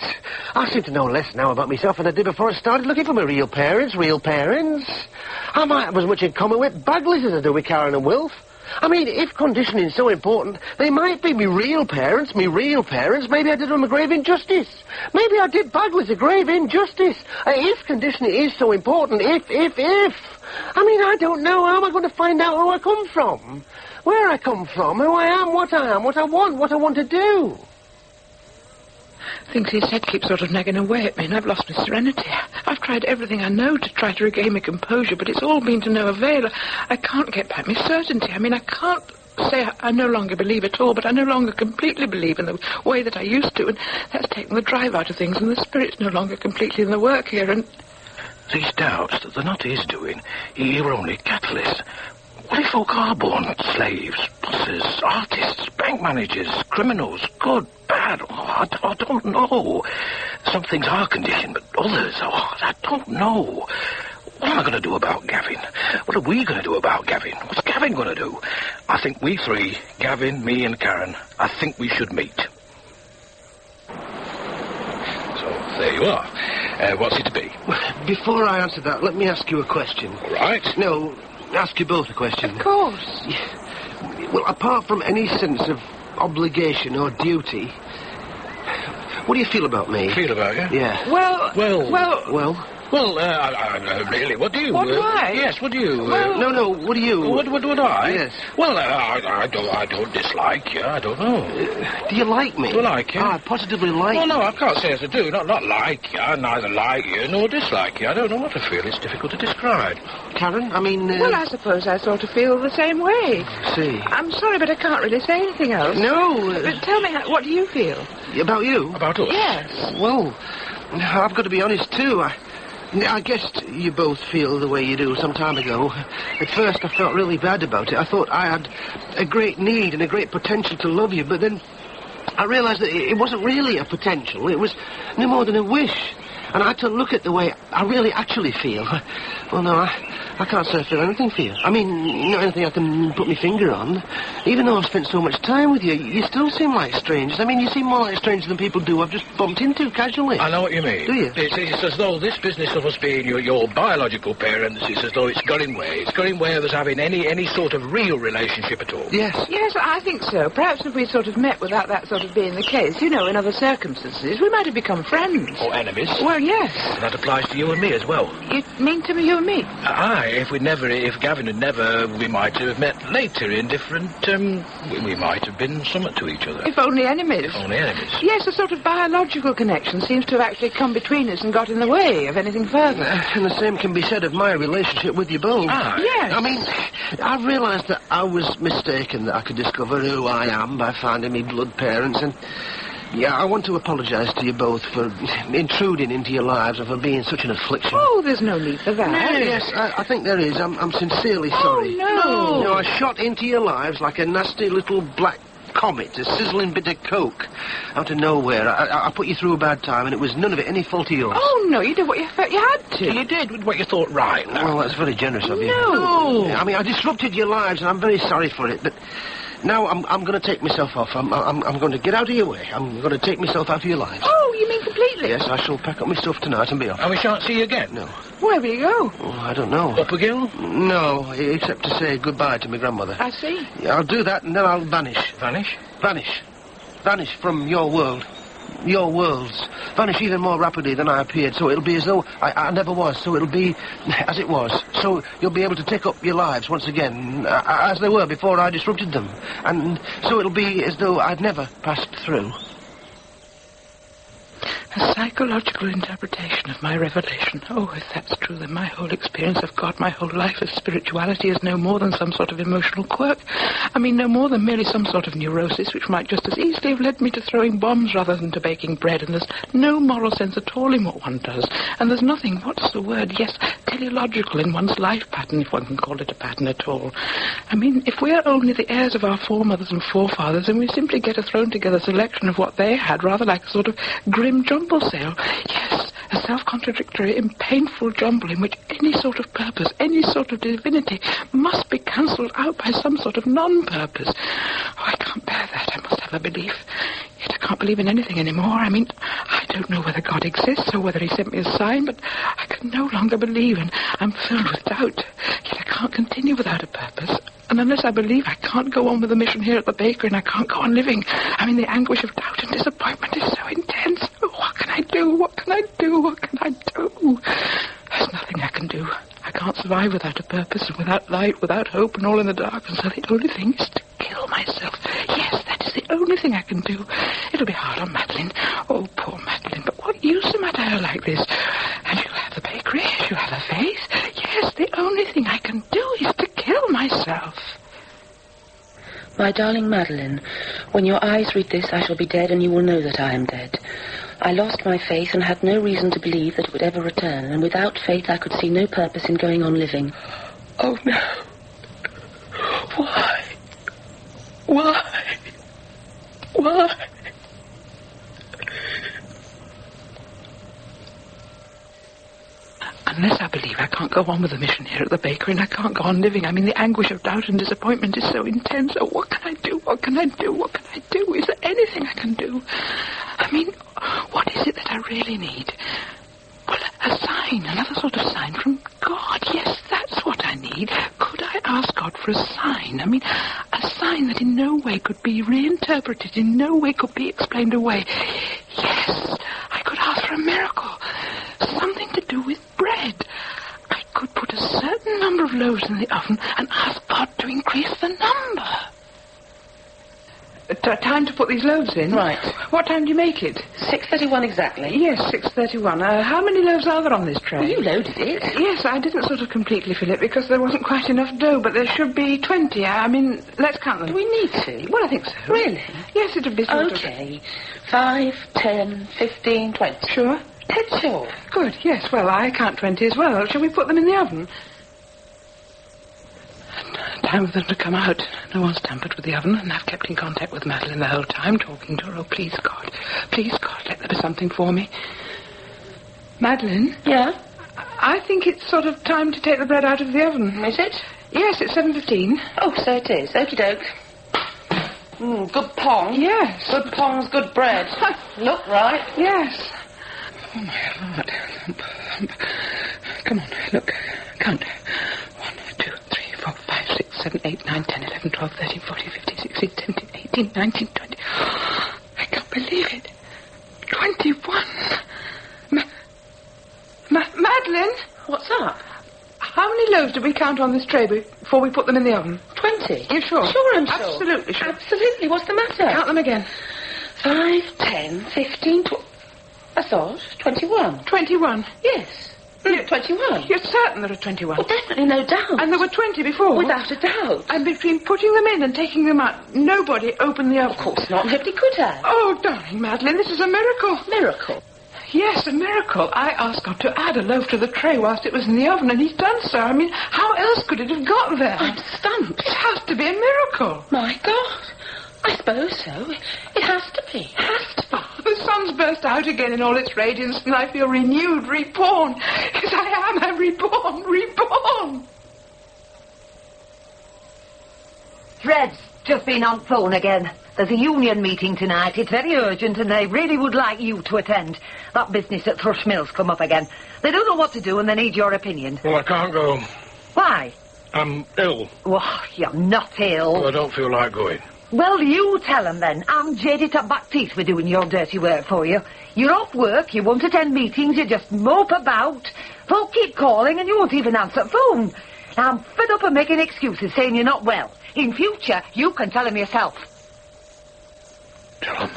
I seem to know less now about myself than I did before I started looking for my real parents. I might have as much in common with Bagleys as I do with Karen and Wilf. I mean, if conditioning's so important, they might be me real parents. Maybe I did them a grave injustice. Maybe I did Bagley's a grave injustice. If conditioning is so important, if. I mean, I don't know. How am I going to find out who I come from? Where I come from, who I am, what I want, what I want to do. Things he said keep sort of nagging away at me, and I've lost my serenity. I've tried everything I know to try to regain my composure, but it's all been to no avail. I can't get back my certainty. I mean, I can't say I no longer believe at all, but I no longer completely believe in the way that I used to, and that's taken the drive out of things, and the spirit's no longer completely in the work here, and... These doubts that they're not his doing, he were only catalysts. What if folk are born slaves, bosses, artists, bank managers, criminals, good, bad? Oh, I don't know. Some things are conditioned, but others, I don't know. What am I going to do about Gavin? What are we going to do about Gavin? What's Gavin going to do? I think we three, Gavin, me and Karen, I think we should meet. So, there you are. What's it to be? Before I answer that, let me ask you a question. All right. No... ask you both a question. Of course. Well, apart from any sense of obligation or duty, what do you feel about me? Feel about you? Yeah. Well... Really, what do you... What do I? Yes, what do you... No, what do you... What would I? Yes. Well, I don't dislike you, I don't know. Do you like me? Do I like you? I positively like you. No, I can't say as I do. Not like you. I neither like you nor dislike you. I don't know what I feel. It's difficult to describe. Karen, I mean... Well, I suppose I sort of feel the same way. See. I'm sorry, but I can't really say anything else. No. But tell me, what do you feel? About you? About us? Yes. Well, I've got to be honest, too. I guess you both feel the way you do some time ago. At first, I felt really bad about it. I thought I had a great need and a great potential to love you, but then I realised that it wasn't really a potential. It was no more than a wish. And I had to look at the way I really actually feel. Well, no, I can't say I feel anything for you. I mean, not anything I can put my finger on. Even though I've spent so much time with you, you still seem like strangers. I mean, you seem more like strangers than people do I've just bumped into casually. I know what you mean. Do you? It's as though this business of us being your biological parents, it's as though it's got in way. It's got in way of us having any sort of real relationship at all. Yes. Yes, I think so. Perhaps if we sort of met without that sort of being the case, you know, in other circumstances, we might have become friends. Or enemies. Well, yes. That applies to you and me as well. You mean to me, you and me? Aye, if Gavin had never, we might have met later in different, we might have been somewhat to each other. If only enemies. If only enemies. Yes, a sort of biological connection seems to have actually come between us and got in the way of anything further. And the same can be said of my relationship with you both. Ah, yes. I mean, I've realised that I was mistaken that I could discover who I am by finding me blood parents, and... yeah, I want to apologise to you both for intruding into your lives and for being such an affliction. Oh, there's no need for that. Yes, I think there is. I'm sincerely sorry. Oh, no. I shot into your lives like a nasty little black comet, a sizzling bit of coke out of nowhere. I put you through a bad time, and it was none of it any fault of yours. Oh, no, you did what you felt you had to. You did what you thought right. Well, that's very generous of you. No. I mean, I disrupted your lives, and I'm very sorry for it, but... now, I'm going to take myself off. I'm going to get out of your way. I'm going to take myself out of your lives. Oh, you mean completely? Yes, I shall pack up my stuff tonight and be off. And we shan't see you again? No. Where will you go? Oh, I don't know. Up again? No, except to say goodbye to my grandmother. I see. Yeah, I'll do that and then I'll vanish. Vanish? Vanish. Vanish from your world. Your worlds. Vanish even more rapidly than I appeared, so it'll be as though I never was, so it'll be as it was. So you'll be able to take up your lives once again, as they were before I disrupted them. And so it'll be as though I'd never passed through. A psychological interpretation of my revelation. Oh, if that's true, then my whole experience of God, my whole life of spirituality is no more than some sort of emotional quirk. I mean, no more than merely some sort of neurosis, which might just as easily have led me to throwing bombs rather than to baking bread. And there's no moral sense at all in what one does. And there's nothing, what's the word? Yes, teleological in one's life pattern, if one can call it a pattern at all. I mean, if we're only the heirs of our foremothers and forefathers, then we simply get a thrown-together selection of what they had, rather like a sort of grim jumble sale. Yes, a self-contradictory and painful jumble in which any sort of purpose, any sort of divinity must be cancelled out by some sort of non-purpose. Oh, I can't bear that. I must have a belief. Yet I can't believe in anything anymore. I mean, I don't know whether God exists or whether he sent me a sign, but I can no longer believe, and I'm filled with doubt. Yet I can't continue without a purpose. And unless I believe, I can't go on with the mission here at the bakery, and I can't go on living. I mean, the anguish of doubt and disappointment is so intense. Oh, what can I do? What can I do? What can I do? There's nothing I can do. I can't survive without a purpose and without light, without hope, and all in the dark. And so the only thing is to kill myself. Yes, that is the only thing I can do. It'll be hard on Madeline. Oh, poor Madeline. But what use am I to her like this? And she'll have the bakery. She'll have her faith. Yes, the only thing I can do is to kill myself. My darling Madeline, when your eyes read this, I shall be dead, and you will know that I am dead. I lost my faith and had no reason to believe that it would ever return, and without faith I could see no purpose in going on living. Oh, no. Why? Why? Why? Unless I believe, I can't go on with the mission here at the bakery, and I can't go on living. I mean, the anguish of doubt and disappointment is so intense. Oh, what can I do? What can I do? What can I do? Is there anything I can do? I mean, what is it that I really need? Well, a sign, another sort of sign from God. Yes, that's what I need. Could I ask God for a sign? I mean, a sign that in no way could be reinterpreted, in no way could be explained away. Yes, I could ask for a miracle. Something to do with bread. I could put a certain number of loaves in the oven and ask God to increase the number. Time to put these loaves in? Right. What time do you make it? 6:31 exactly. Yes, 6:31. How many loaves are there on this tray? Well, you loaded it. Yes, I didn't sort of completely fill it because there wasn't quite enough dough, but there should be 20. I mean, let's count them. Do we need to? Well, I think so. Really? Yes, it'll be sort of... Okay. 5, 10, 15, 20. Sure? Dead sure. Good, yes. Well, I count 20 as well. Shall we put them in the oven? Time for them to come out. No one's tampered with the oven, and I've kept in contact with Madeline the whole time, talking to her. Oh, please, God, let there be something for me. Madeline? Yeah? I think it's sort of time to take the bread out of the oven. Is it? Yes, it's 7:15. Oh, so it is. Okie doke. Good pong. Yes. Good pong's good bread. Look right. Yes. Oh, my heart. Come on, look. Count. 1, 2, 3, 4, 5, 6, 7, 8, 9, 10, 11, 12, 13, 14, 15, 16, 17, 18, 19, 20. I can't believe it. 21. Madeline? What's up? How many loaves did we count on this tray before we put them in the oven? 20. You sure? Sure, I'm sure. Absolutely sure. Absolutely. What's the matter? Count them again. 5, 10, 15, 12. I thought 21. 21? Yes. 21. You're certain there are 21? Well, definitely, no doubt. And there were 20 before? Without a doubt. And between putting them in and taking them out, nobody opened the oven? Of course not. Nobody could have. Oh, darling Madeline, this is a miracle. Miracle? Yes, a miracle. I asked God to add a loaf to the tray whilst it was in the oven, and he's done so. I mean, how else could it have got there? I'm stumped. It has to be a miracle. My God. I suppose so. It has to be. It has to be. Oh, the sun's burst out again in all its radiance, and I feel renewed, reborn. Yes, I am. I'm reborn. Fred's just been on phone again. There's a union meeting tonight. It's very urgent, and they really would like you to attend. That business at Thrush Mill's come up again. They don't know what to do, and they need your opinion. Well, I can't go. Why? I'm ill. Oh, you're not ill. Well, I don't feel like going. Well, you tell them then. I'm jaded to back teeth with doing your dirty work for you. You're off work, you won't attend meetings, you just mope about. Folk keep calling and you won't even answer the phone. I'm fed up of making excuses, saying you're not well. In future, you can tell them yourself. Tell them?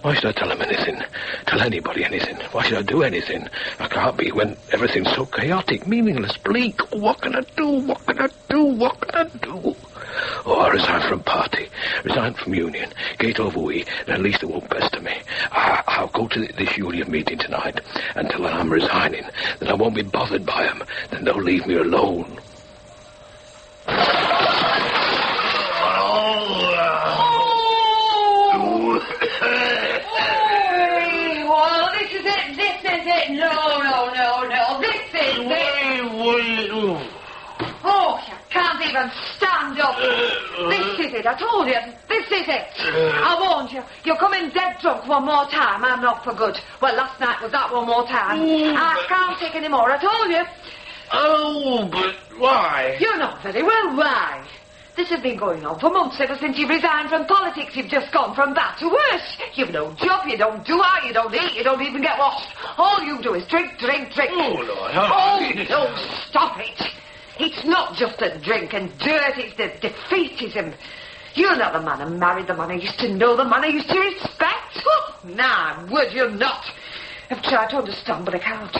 Why should I tell them anything? Tell anybody anything? Why should I do anything? I can't be when everything's so chaotic, meaningless, bleak. What can I do? What can I do? What can I do? Oh, I resign from party, resign from union, get over we, and at least it won't pester me. I'll go to this union meeting tonight and tell them I'm resigning. Then I won't be bothered by them. Then they'll leave me alone. Well, this is it. No. This is it. Oh, you can't even stand up. This is it. I told you. This is it. I warned you. You're coming dead drunk one more time. I'm not for good. Well, last night was that one more time. I can't take any more. I told you. Oh, but why? You're not very well. Why? This has been going on for months, ever since you resigned from politics. You've just gone from bad to worse. You've no job, you don't do out, you don't eat, you don't even get washed. All you do is drink. Oh, Lord. Oh, no, stop it. It's not just the drink and dirt, it's the defeatism. You're not the man I married, the man I used to know, the man I used to respect. Oh, nah, would you not? I've tried to understand, but I can't.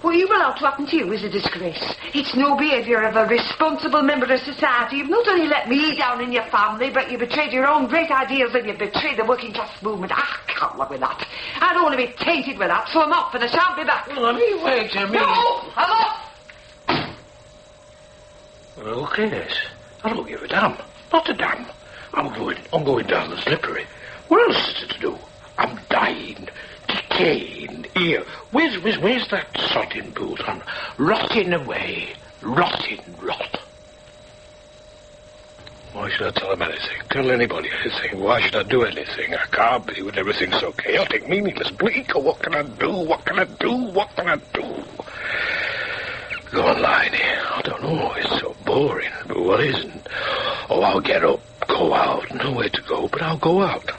What you've allowed to happen to you is a disgrace. It's no behaviour of a responsible member of society. You've not only let me down in your family, but you betrayed your own great ideals and you betrayed the working class movement. I can't live with that. I don't want to be tainted with that, so I'm off and I shan't be back. Well, wait a minute. No, I'm off. Well, who cares? I don't give a damn. Not a damn. I'm going down the slippery. What else is there to do? I'm dying. Decaying. Here. Where's that sodding boot? I'm rotting away. Rot. Why should I tell them anything? Tell anybody anything? Why should I do anything? I can't be when everything's so chaotic, meaningless, bleak. Oh, what can I do? What can I do? Go on lying here. I don't know. It's so boring. But what isn't? Oh, I'll get up, go out. Nowhere to go, but I'll go out.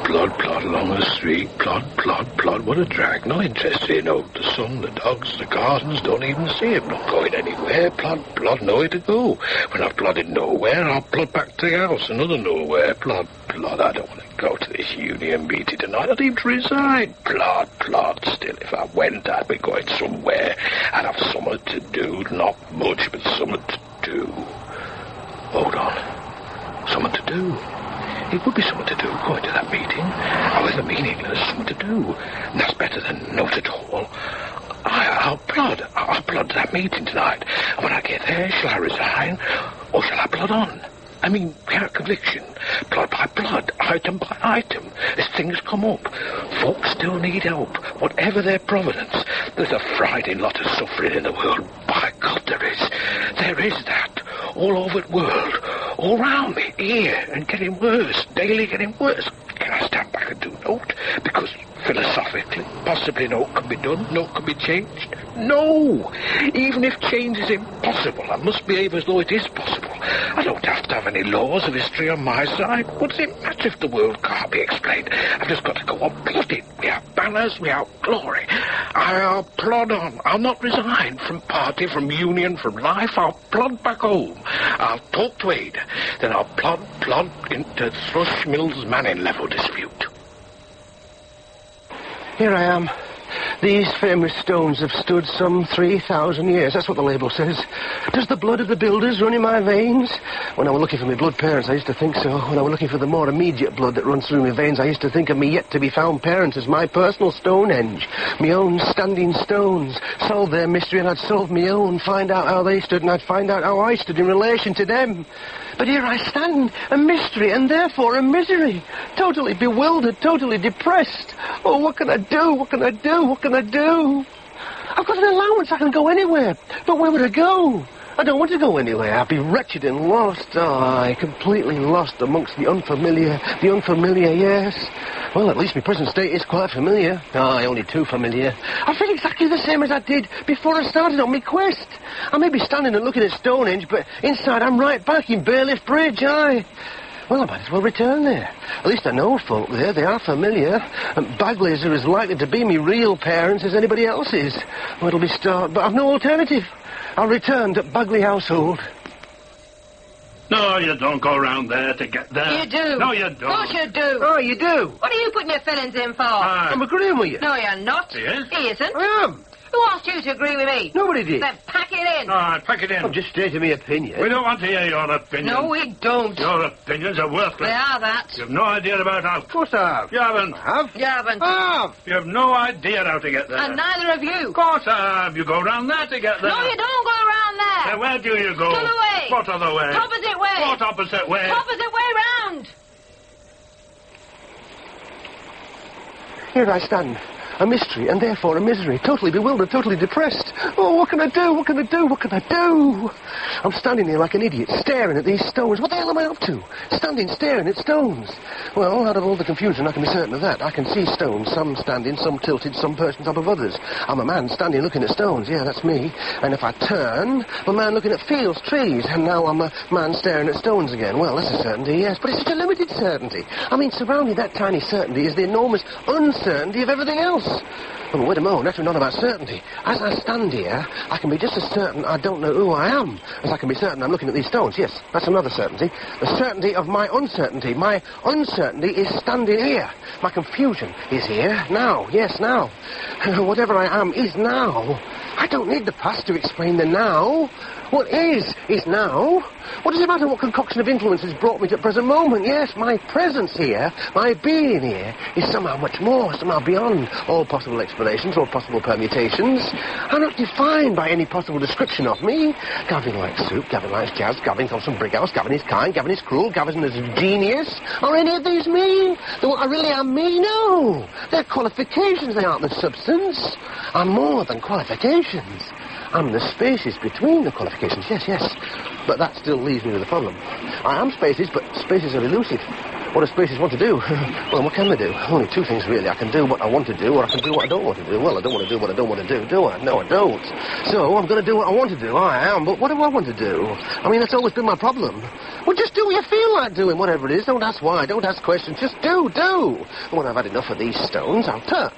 Plod along the street. Plod. What a drag. Not interested in the sun, the dogs, the gardens. Don't even see it. Not going anywhere. Plod, nowhere to go. When I've plodded nowhere, I'll plod back to the house. Another nowhere. Plod. I don't want to go to this union meeting tonight. I'd even resign. Plod. Still, if I went, I'd be going somewhere. I'd have something to do. Not much, but something to do. Hold on. Something to do. It would be something to do, going to that meeting. However meaningless, something to do. And that's better than not at all. I'll plod. I'll plod to that meeting tonight. And when I get there, shall I resign? Or shall I plod on? I mean, without conviction. Plod by plod, item by item, as things come up. Folks still need help, whatever their providence. There's a frightening lot of suffering in the world. By God, there is. There is that. All over the world. All round me, here, and getting worse. Daily getting worse. Can I stand back and do naught? Because philosophically, possibly naught can be done, naught can be changed. No! Even if change is impossible, I must behave as though it is possible. I don't have to have any laws of history on my side. What does it matter if the world can't be explained? I've just got to go on plodding. Without banners, without glory. I'll plod on. I'll not resign from party, from union, from life. I'll plod back home. I'll talk to Ada. Then I'll plod into Thrush Mill's Manning level dispute. Here I am. These famous stones have stood some 3,000 years. That's what the label says. Does the blood of the builders run in my veins? When I was looking for my blood parents, I used to think so. When I was looking for the more immediate blood that runs through my veins, I used to think of me yet-to-be-found parents as my personal Stonehenge. My own standing stones. Solve their mystery and I'd solve my own. Find out how they stood and I'd find out how I stood in relation to them. But here I stand, a mystery and therefore a misery. Totally bewildered, totally depressed. Oh, what can I do? What can I do? I've got an allowance, I can go anywhere. But where would I go? I don't want to go anywhere. I'd be wretched and lost. Oh, completely lost amongst the unfamiliar. The unfamiliar, yes. Well, at least my present state is quite familiar. Oh, only too familiar. I feel exactly the same as I did before I started on my quest. I may be standing and looking at Stonehenge, but inside I'm right back in Bailiff Bridge, aye. Well, I might as well return there. At least I know folk there. They are familiar. And Bagleys are as likely to be me real parents as anybody else's. Well, it'll be but I've no alternative. I'll return to Bagley household. No, you don't go round there to get there. You do. No, you don't. Of course you do. Oh, you do? What are you putting your fillings in for? I'm agreeing with you. No, you're not. He is? He isn't. I am. Who asked you to agree with me? Nobody did. Then pack it in. All right, pack it in. I'm just stating my opinion. We don't want to hear your opinion. No, we don't. Your opinions are worthless. They are that. You've no idea about how... Of course I have. You haven't. I have? You haven't. I have. You have no idea how to get there. And neither of you. Of course I have. You go round there to get there. No, you don't go around there. Then where do you go? To the way. What other way? Opposite way. What opposite way? Opposite way round. Here I stand. A mystery, and therefore a misery. Totally bewildered, totally depressed. Oh, what can I do? What can I do? What can I do? I'm standing here like an idiot, staring at these stones. What the hell am I up to? Standing, staring at stones. Well, out of all the confusion, I can be certain of that. I can see stones, some standing, some tilted, some perched on top of others. I'm a man standing looking at stones. Yeah, that's me. And if I turn, I'm a man looking at fields, trees, and now I'm a man staring at stones again. Well, that's a certainty, yes, but it's such a limited certainty. I mean, surrounding that tiny certainty is the enormous uncertainty of everything else. Well, wait a moment, that's not about certainty. As I stand here, I can be just as certain I don't know who I am as I can be certain I'm looking at these stones. Yes, that's another certainty. The certainty of my uncertainty. My uncertainty is standing here. My confusion is here, now. Yes, now. Whatever I am is now. I don't need the past to explain the now. What is now. What does it matter what concoction of influence has brought me to the present moment? Yes, my presence here, my being here, is somehow much more, somehow beyond all possible explanations, all possible permutations. I'm not defined by any possible description of me. Gavin likes soup, Gavin likes jazz, Gavin comes from Brighouse, Gavin is kind, Gavin is cruel, Gavin is a genius. Are any of these me? Do I really am me? No. They're qualifications, they aren't the substance. I'm more than qualifications. I'm the spaces between the qualifications, yes. But that still leaves me with a problem. I am spaces, but spaces are elusive. What do spaces want to do? Well, what can they do? Only two things, really. I can do what I want to do, or I can do what I don't want to do. Well, I don't want to do what I don't want to do, do I? No, I don't. So, I'm going to do what I want to do. I am, but what do I want to do? I mean, that's always been my problem. Well, just do what you feel like doing, whatever it is. Don't ask why, don't ask questions. Just do. And when I've had enough of these stones, I'll turn.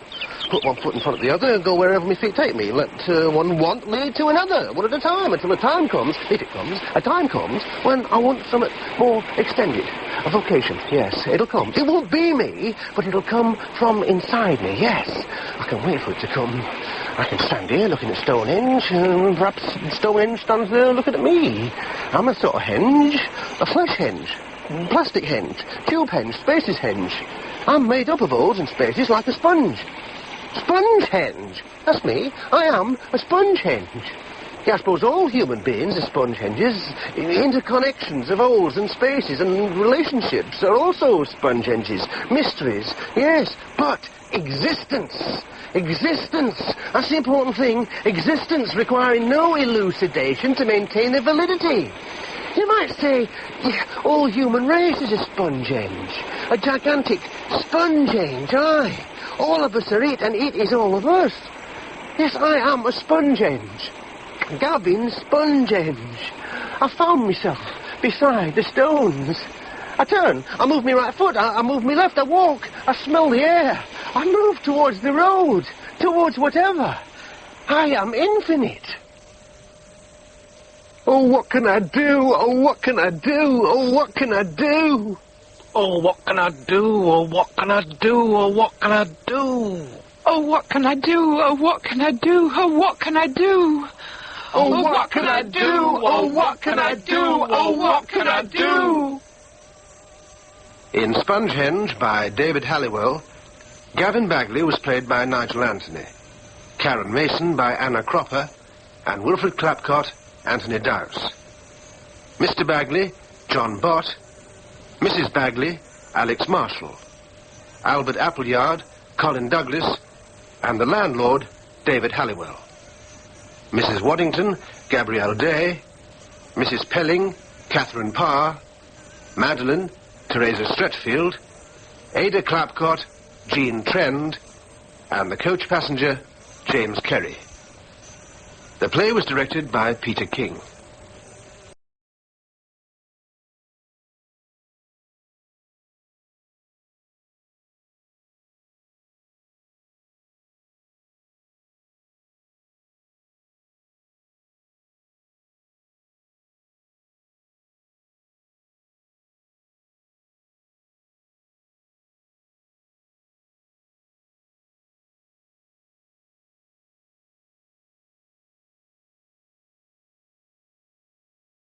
Put one foot in front of the other and go wherever my feet take me. Let one want lead to another, one at a time, until a time comes, if it comes, a time comes when I want something more extended. A vocation, yes, it'll come. It won't be me, but it'll come from inside me, yes. I can wait for it to come. I can stand here looking at Stonehenge, and perhaps Stonehenge stands there looking at me. I'm a sort of henge, a flesh henge, plastic henge, tube henge, spaces henge. I'm made up of holes and spaces like a sponge. Spongehenge. That's me. I am a Spongehenge. Yeah, I suppose all human beings are Spongehenges. Interconnections of holes and spaces and relationships are also Spongehenges. Mysteries, yes, but existence. Existence. That's the important thing. Existence requiring no elucidation to maintain their validity. You might say, all human race is a Spongehenge. A gigantic Spongehenge, aye. All of us are it, and it is all of us. Yes, I am a Spongehenge. Gavin Spongehenge. I found myself beside the stones. I turn, I move my right foot, I move my left, I walk, I smell the air. I move towards the road, towards whatever. I am infinite. Oh, what can I do? Oh, what can I do? Oh, what can I do? Oh, what can I do? Oh, what can I do? Oh, what can I do? Oh, what can I do? Oh, what can I do? Oh, what can I do? Oh, what can I do? Oh, what can I do? Oh, what can I do? In Spongehenge by David Halliwell, Gavin Bagley was played by Nigel Anthony, Karen Mason by Anna Cropper, and Wilfred Clapcott, Anthony Dowse. Mr. Bagley, John Bott, Mrs. Bagley, Alex Marshall, Albert Appleyard, Colin Douglas, and the landlord, David Halliwell. Mrs. Waddington, Gabrielle Day, Mrs. Pelling, Catherine Parr, Madeline, Teresa Stretfield, Ada Clapcott, Jean Trend, and the coach passenger, James Kerry. The play was directed by Peter King.